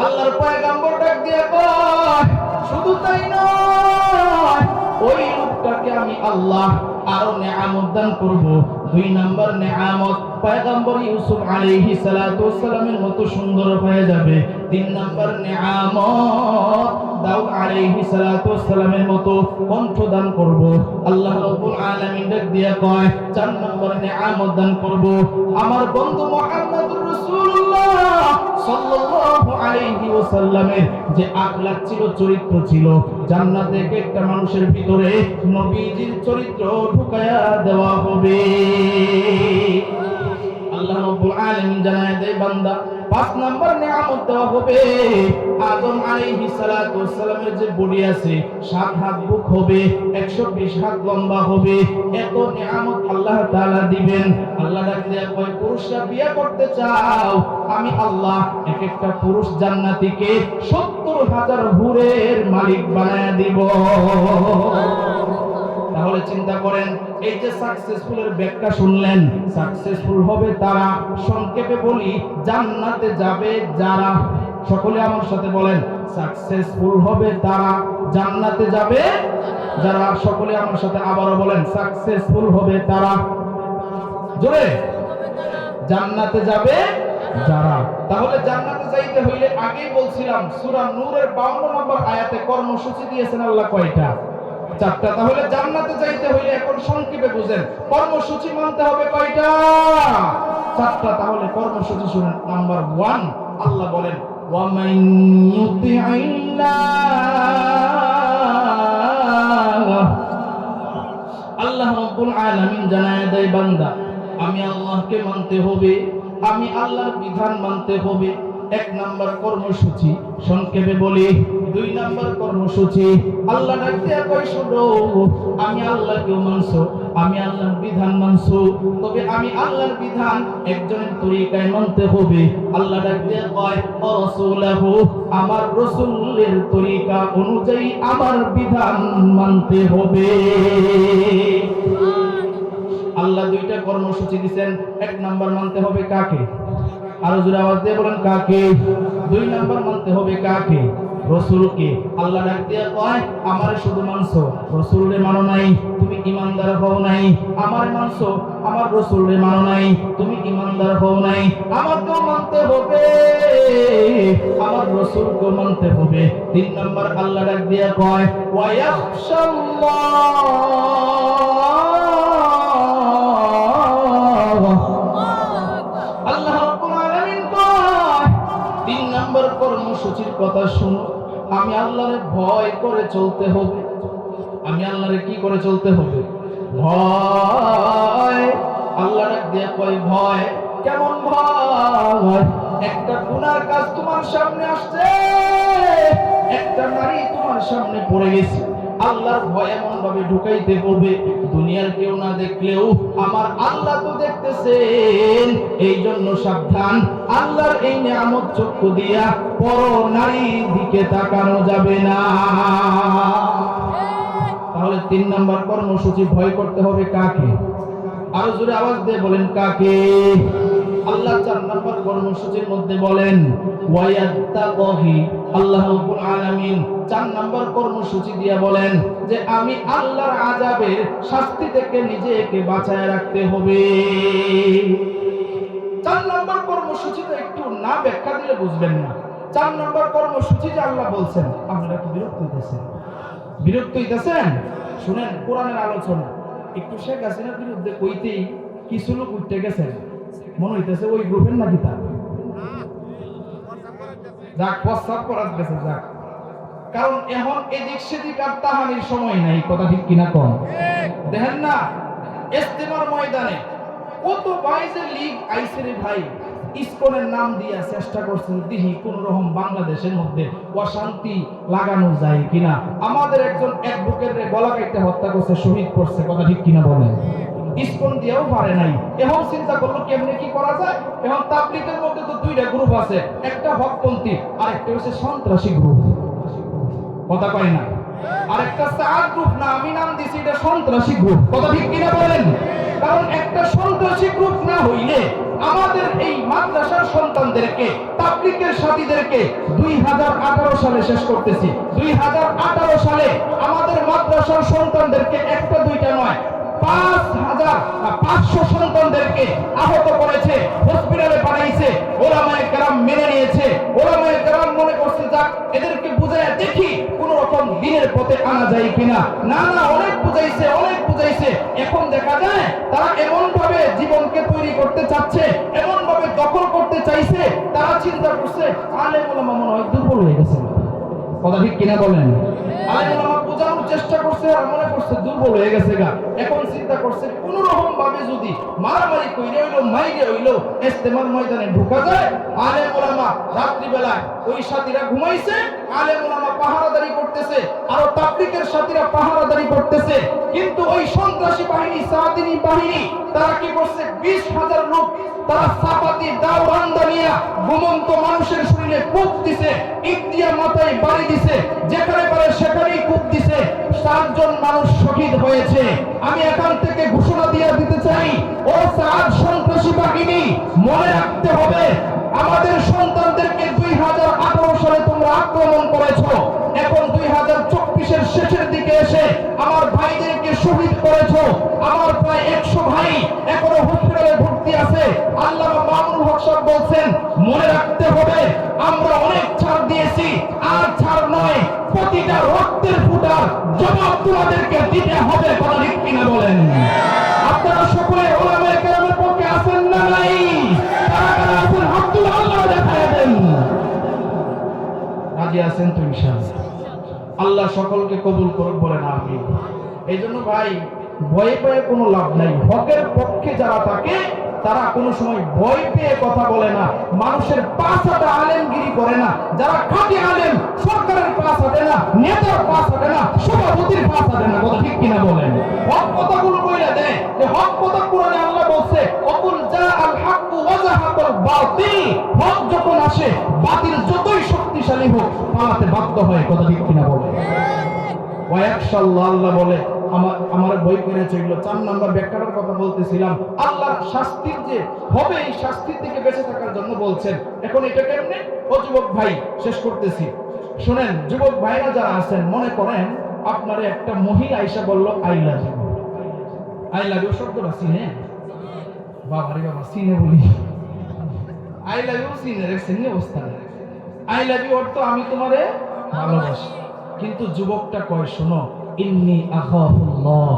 আল্লাহর পয়গম্বর ডাক দিয়ে কয় শুধু তাই নয়, ওই লোকটাকে আমি আল্লাহ আরো নেয়ামত দান করব। 2 নাম্বার নেয়ামত পয়গম্বর ইউসুফ আলাইহিস সালাতু ওয়াস সালামের মতো সুন্দর হয়ে যাবে। 3 নাম্বার নেয়ামত দাউদ আলাইহিস সালাতু ওয়াস সালামের মতো কণ্ঠ দান করব। আল্লাহ রাব্বুল আলামিন ডাক দিয়া কয় 4 নাম্বার নেয়ামত দান করব আমার বন্ধু মুহাম্মদুর রাসূলুল্লাহ সাল্লাল্লাহু আলাইহি ওয়াসাল্লামের যে আখলাক ছিল, চরিত্র ছিল, জান্নাতে একটা মানুষের ভিতরে নবীজির চরিত্র ঢুকায়া দেওয়া হবে। আল্লাহ রাব্বুল আলামিন জানায় দেয় বান্দা 5 নাম্বার নিয়ামত দেওয়া হবে। আদম আলাইহিস সালাতু ওয়াস সালামের যে বডি আছে 7 হাত বুক হবে, 120 হাত লম্বা হবে। এত নিয়ামত আল্লাহ তাআলা দিবেন। আল্লাহ ডাক দিয়া কয় পুরুষরা বিয়ে করতে চাও, আমি আল্লাহ এক একটা পুরুষ জান্নাতীকে 70,000 হুরের মালিক বানায়া দিব। তাহলে চিন্তা করেন এই যে সাকসেসফুলের ব্যাখ্যা শুনলেন, সাকসেসফুল হবে তারা, সংক্ষেপে বলি জান্নাতে যাবে যারা। সকলে আমার সাথে বলেন সাকসেসফুল হবে তারা, জান্নাতে যাবে যারা। সকলে আমার সাথে আবারও বলেন সাকসেসফুল হবে তারা। জোরে, জান্নাতে যাবে যারা। তাহলে জান্নাতে যাইতে হইলে আগেই বলছিলাম সূরা নূরের 52 নম্বর আয়াতে কর্মসূচি দিয়েছেন আল্লাহ কয়টা? 4টা। তাহলে জান্নাতে যাইতে হইলে এখন সংক্ষেপে বুঝেন কর্মসূচি মানতে হবে কয়টা? 4টা। তাহলে কর্মসূচি শুনেন। নাম্বার 1 আল্লাহ বলেন ওয়া মান ইউতি'ইল্লাহ। আল্লাহ রাব্বুল আলামিন জানায় দেয় বান্দা আমি আল্লাহকে মানতে হবে, আমি আল্লাহর বিধান মানতে হবে। 1 নাম্বার কর্মসূচি সংক্ষেপে বলি। 2 নাম্বার কর্মসূচি আল্লাহ ডাক দিয়া কয় শুনো, আমি আল্লাহকেও মানছো, আমি আল্লাহর বিধান মানছো, তবে আমি আল্লাহর বিধান একজনের তরিকায় মানতে হবে। আল্লাহ ডাক দিয়া কয় রাসূলুহু, আমার রাসূলের তরিকা অনুযায়ী আমার বিধান মানতে হবে। আল্লাহ 2টা কর্মসূচি দিবেন। 1 নাম্বার মানতে হবে কাকে? আরো জোরে আওয়াজ দিয়ে বলেন কাকে? 2 নাম্বার মানতে হবে কাকে? রাসূলকে। আল্লাহ ডাক দিয়া কয় আমারে শুধু মানছো, রাসূলরে মানো নাই, তুমি ঈমানদার হও নাই। আমারে মানছো, আমার রাসূলরে মানো নাই, তুমি ঈমানদার হও নাই। আমাকেও মানতে হবে, আমার রাসূলকেও মানতে হবে। 3 নাম্বার আল্লাহ ডাক দিয়া কয় ওয়া ইয়াখশাল্লাহ। আল্লাহ রাব্বুল আলামিন কয় 3 নাম্বার কর্মসূচির কথা শুনো, আমি আল্লাহরে ভয় করে চলতে হবে। আমি আল্লাহরে কি করে চলতে হবে? ভয়। আল্লাহ ডাক দিয়া কয় ভয়। কেমন ভয়? একটা গুনার কাজ তোমার সামনে আসছে, একটা নারী তোমার সামনে পড়ে গেছে, আল্লাহর ভয় এমন ভাবে ঢুকাইতে বলবে দুনিয়ার কেউ না দেখলেও আমার আল্লাহ তো দেখতেছেন। এই জন্য সাবধান, আল্লাহর এই নিয়ামত চক্ষু দিয়া পর নারীর দিকে তাকানো যাবে না। তাহলে 3 নম্বর কর্মসূচি, ভয় করতে হবে কাকে? আরো জোরে আওয়াজ দিয়ে বলেন কাকে? আল্লাহ 4 নম্বর কর্মসূচির মধ্যে বলেন ওয়ায়াত্তাকি। আল্লাহ রাব্বুল আলামিন 4 নম্বর কর্মসূচি দিয়ে বলেন যে আমি আল্লাহর আযাবের শাস্তি থেকে নিজেকে বাঁচায় রাখতে হবে। 4 নম্বর কর্মসূচি তো একটু না ব্যাখ্যা দিলে বুঝবেন না। 4 নম্বর কর্মসূচি যে আল্লাহ বলছেন, আপনারা কি বিরক্ত হইতেছেন? বিরক্ত হইতেছেন? শুনেন কোরআনের আলোচনা একটু শেখ হাসিনার বিরুদ্ধে কইতেই কিছু লোক উঠতে গেছেন, মনে হইতেছে ওই গ্রুপের নাকি তা যাক প্রস্তাব করার গেছে যাক, কারণ এখন এদিক সেদিক আর তাহানির সময় নাই, কথা ঠিক কিনা কম? দেখেন না ইজতেমার ময়দানে কত ভাই যে লীগ আইছে রে ভাই, ইসকনের নাম দিয়া চেষ্টা করছেন দিহি কোন রকম বাংলাদেশের মধ্যে অশান্তি লাগানো যায় কিনা। আমাদের একজন অ্যাডভোকেট রে গলা কাটতে হত্যা করছে, শহীদ করছে, কথা ঠিক কিনা বলেন? ইসকন দিয়েও পারে নাই। এখন চিন্তা করলো কেমনে কি করা যায়। এখন তাবলীগের মধ্যে তো 2টা গ্রুপ আছে, একটা হকপন্থী আর একটা হচ্ছে সন্ত্রাসী গ্রুপ, কথা কয় না? আর একটা সাদ গ্রুপ, না আমি নাম দিছি এটা সন্ত্রাসী গ্রুপ, কথা ঠিক কিনা বলেন? কারণ একটা সন্ত্রাসী গ্রুপ না হইলে আমাদের এই মাদ্রাসার সন্তানদেরকে, তাবলীগের সাথীদেরকে 2018 সালে শেষ করতেছি, 2018 সালে আমাদের মাদ্রাসার সন্তানদেরকে একটা দুইটা নয় 5,500 সন্তানদেরকে আহত করেছে, হসপিটালে পাঠাইছে। ওলামায়ে কেরাম মেনে নিয়েছে, ওলামায়ে কেরাম মনে করছে যাক এদেরকে বুঝাইয়া দেখি কোন রকম দিনের পথে আনা যায় কিনা। না না, অনেক বুঝাইছে, অনেক বুঝাইছে। এখন দেখা যায় তারা এমন ভাবে জীবনকে তৈরি করতে চাচ্ছে, এমন ভাবে দখল করতে চাইছে, তারা চিন্তা করছে আলেম ওলামা মনে হয় দুর্বল হয়ে গেছে, কথা ঠিক কিনা বলেন? আলেম ওলামা বোঝানোর চেষ্টা করছে আর মনে করছে দুর্বল হয়ে গেছে গা। এখন চিন্তা করছে কোন রকম ভাবে যদি মারামারি কইরে হইলো মাইরে হইলো ইজতেমার ময়দানে ঢোকা যায়। আলেম ওলামা রাত্রি বেলা ওই সাথীরা ঘুমাইছে, আলেম ওলামা পাহারাদারি করতেছে, আর তাবলীগের সাথীরা পাহারাদারি করতেছে। কিন্তু ওই সন্ত্রাসী বাহিনী, সাদিনী বাহিনী, তারা কি করছে 20,000 লোক তারা সাপাতি দাও বান্দা নিয়া ঘুমন্ত মানুষের শরীরে কূপ দিছে, ইট দিয়া মাথায় বাড়ি দিছে, যেখানে পারে সেখানেই কূপ দিছে। 7 জন মানুষ শহীদ হয়েছে। আমি এখান থেকে ঘোষণা দিয়ে দিতে চাই, ও সাদ সন্ত্রাসী বাহিনী, মনে রাখতে হবে আমাদের সন্তানদেরকে 2018 সালে তোমরা আক্রমণ করেছো, এখন 2024-এর শেষের দিকে এসে আমার ভাইদেরকে শহীদ করেছো। আমার প্রায় 100 ভাই এখনো হসপিটালে ভর্তি আছে। আল্লামা মামুনুল হক সাহেব বলছেন মনে রাখতে হবে আমরা অনেক ছাড় দিয়েছি, আর ছাড় নয়, প্রতিটা রক্তের ফোঁটার জবাব তোমাদেরকে দিতে হবে, কথা ঠিক কিনা বলেন? আপনারা সকলে ওলামায়ে কেরামের পক্ষে আছেন না নাই? কারা কারা আছেন হাত তুলে আল্লাহ দেখায় দেন। রাজি আছেন তো ইনশাআল্লাহ? আল্লাহ সকলকে কবুল করুক, বলেন আমিন। এই জন্য ভাই ভয় পেয়ে কোনো লাভ নাই। হকের পক্ষে যারা থাকে তারা কোনো সময় ভয় পেয়ে কথা বলে না, মানুষের পাশ হাঁটা আলেমগিরি করে না। যারা খাঁটি আলেম সরকারের পাশ হাঁটে না, নেতার পাশ হাঁটে না, সভাপতির পাশ হাঁটে না, কথা ঠিক কিনা বলেন? হক কথাগুলো বইলা দেয় যে হক কথা কোরআনে আল্লাহ বলছে অকুল জা আল হাক্কু ওয়া যাহাকাল বাতিল, হক যখন আসে বাতিল যতই শক্তিশালী হোক পালাতে বাধ্য হয়, কথা ঠিক কিনা বলেন? ওয়ায়াকশাল্লাহ, আল্লাহ বলে আমার বই করেছে এগুলো। 4 নম্বর ব্যাখ্যার কথা বলতেছিলাম, আল্লাহর শাস্তির যে হবে এই শাস্তির থেকে বেঁচে থাকার জন্য বলছেন। এখন এটা কেমনে? ও যুবক ভাই, শেষ করতেছি, শুনেন। যুবক ভাইরা যারা আছেন, মনে করেন আপনার একটা মহিলা আইসা বলল I love you. I love you শব্দটা চিনে? বাবারে বাবা, চিনে বলি আই লাভ ইউ, চিনে রেখেছেন অবস্থা। আই লাভ ইউ অর্থ আমি তোমারে ভালোবাসি। কিন্তু যুবকটা কয় শোনো, ইন্নী আখাফুল্লাহ,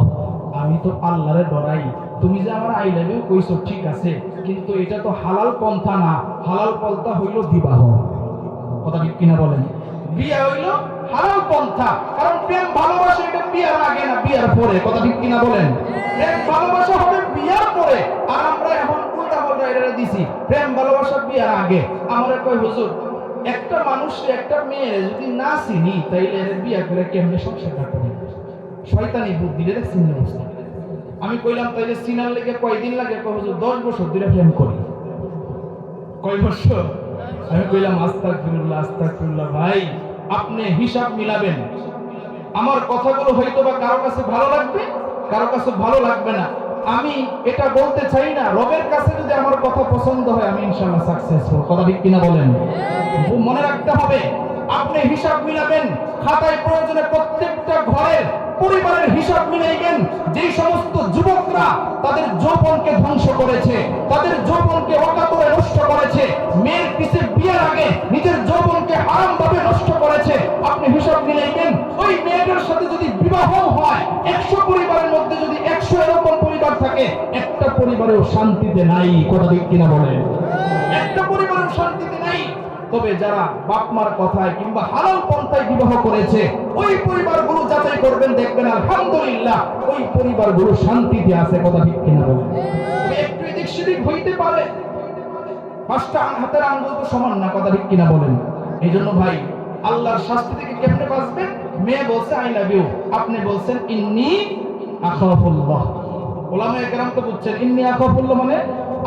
আমি তো আল্লাহরে ডরাই। তুমি যে আমার আই লাভ ইউ কইছো ঠিক আছে, কিন্তু এটা তো হালাল পন্থা না। হালাল পন্থা হইল বিবাহ, কথা ঠিক কিনা বলেন? বিয়ে হইল হালাল পন্থা, কারণ প্রেম ভালোবাসা এটা বিয়ার আগে না বিয়ার পরে, কথা ঠিক কিনা বলেন? প্রেম ভালোবাসা হবে বিয়ার পরে। আর আমরা এখন উল্টা পাল্টা বাইরে দিছি প্রেম ভালোবাসা বিয়ার আগে। আমার কয় হুজুর একটা মানুষ একটা মেয়ে যদি না চিনি তাইলে এর বিয়া করে কেমনে সংসারটা করি? শয়তানি বুদ্ধি রে চিন্তা করছে। আমি কইলাম তাইলে চিনার লেগে কয়দিন লাগে? কয় হুজুর 10 বছর ধরে প্রেম করি। কয় বছর? আমি কইলাম আস্তাগফিরুল্লাহ আস্তাগফিরুল্লাহ। ভাই আপনি হিসাব মিলাবেন। আমার কথাগুলো হয়তো বা কারো কাছে ভালো লাগবে, কারো কাছে ভালো লাগবে না। আমি এটা বলতে চাই না, রবের কাছে যদি আমার কথা পছন্দ হয় আমি ইনশাআল্লাহ সাকসেসফুল। কথা ঠিক কিনা বলেন? মনে রাখতে হবে, আপনি হিসাব মিলাবেন। খাতায় প্রয়োজনে প্রত্যেকটা ঘরের পরিবারের হিসাব মিলাইবেন। যেই সমস্ত যুবকরা তাদের যৌবনকে ধ্বংস করেছে, তাদের যৌবনকে অকাতরে নষ্ট করেছে, মেয়ের পিছে বিয়ের আগে নিজের যৌবনকে হারাম ভাবে নষ্ট করেছে, আপনি হিসাব মিলাইবেন। ওই মেয়েটার সাথে যদি বিবাহ হয়, 100 পরিবারের মধ্যে যদি 100 এরকম পরিবার থাকে, একটা পরিবারেও শান্তিতে নাই। কথা ঠিক কিনা বলেন? একটা পরিবারেও শান্তিতে নাই। তবে যারা বাপ মার কথায় কিংবা হালাল পন্থায় বিবাহ করেছে, ওই পরিবারগুলো যাচাই করবেন, দেখবেন আলহামদুলিল্লাহ ওই পরিবারগুলো শান্তিতে আছে। কথা ঠিক কিনা বলেন? একটু এদিক সেদিক হইতে পারে, 5টা হাতের আঙ্গুল তো সমান না। কথা ঠিক কিনা বলেন? এই জন্য ভাই আল্লাহর শাস্তি থেকে কেমনে বাঁচবেন? মেয়ে বলছে আই লাভ ইউ, আপনি বলছেন ইন্নী আখাফুল্লাহ। ওলামায়ে কেরাম তো বুঝছেন ইন্নী আখাফুল্লাহ মানে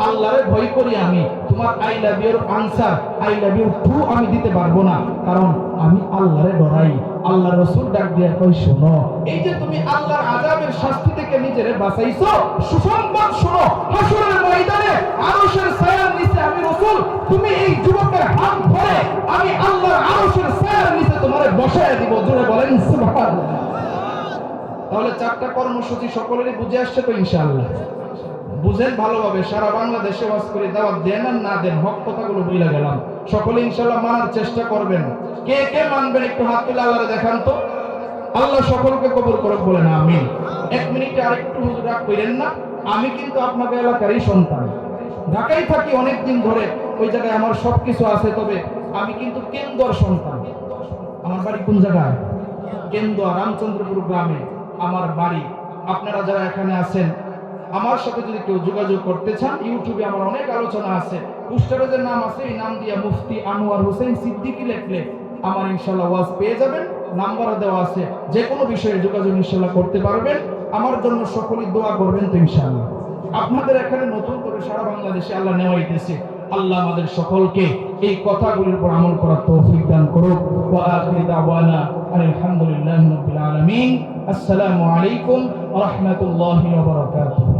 আল্লাহরে ভয় করি আমি। তোমার আই লাভ ইউর answer I love you too আমি দিতে পারবো না, কারণ আমি আল্লাহরে ডরাই। আল্লাহর রাসূল ডাক দিয়া কই, শোনো, এই যে তুমি আল্লাহর আযাবের শাস্তি থেকে নিজেরে বাঁচাইছো, সুসংবাদ শোনো, হাসরের ময়দানে আরশের ছায়ার নিচে আমি রাসূল, তুমি এই যুবকের হাত ধরে আমি আল্লাহর আরশের ছায়ার নিচে তোমারে বসায় দিব। জোরে বলেন সুবহানাল্লাহ। তাহলে 4টা কর্মসূচি সকলেরই বুঝে আসছে তো ইনশাআল্লাহ? বুঝেন ভালোভাবে। সারা বাংলাদেশে ওয়াজ করে দাওয়াত দেন আর না দেন, হক কথাগুলো বইলা গেলাম। সকলে ইনশাআল্লাহ মানার চেষ্টা করবেন। কে কে মানবেন একটু হাত তুলে আল্লাহরে দেখান তো। আল্লাহ সকলকে কবুল করুক বলেন আমিন। 1 মিনিটে আরেকটু হুজুর রাগ কইরেন না। আমি কিন্তু আপনাদের এলাকারই সন্তান, ঢাকায় থাকি অনেক দিন ধরে, ওই জায়গায় আমার সবকিছু আছে। তবে আমি কিন্তু কেন্দুয়ার সন্তান। আমার বাড়ি কোন জায়গায়? কেন্দুয়া, রামচন্দ্রপুর গ্রামে আমার বাড়ি। আপনারা যারা এখানে আছেন, আমার সাথে যদি কেউ যোগাযোগ করতে চান, ইউটিউবে আমার অনেক আলোচনা আছে, উস্তাদের নাম আছে, এই নাম দিয়া মুফতি আনোয়ার হোসেন সিদ্দিকী লিখলে আমার ইনশাআল্লাহ ওয়াজ পেয়ে যাবেন। নাম্বারও দেওয়া আছে, যে কোনো বিষয়ে যোগাযোগ ইনশাআল্লাহ করতে পারবেন। আমার জন্য সকলেই দোয়া করবেন তো ইনশাআল্লাহ। আপনাদের এখানে নতুন করে সারা বাংলাদেশে আল্লাহ নেওয়াইতেছে। আল্লাহ আমাদের সকলকে এই কথাগুলির উপর আমল করার তৌফিক দান করুক। ওয়া আখিরু দাওয়ানা আলহামদুলিল্লাহি রাব্বিল আলামিন। আসসালামু আলাইকুম ওয়া রাহমাতুল্লাহি ওয়া বারাকাতুহু।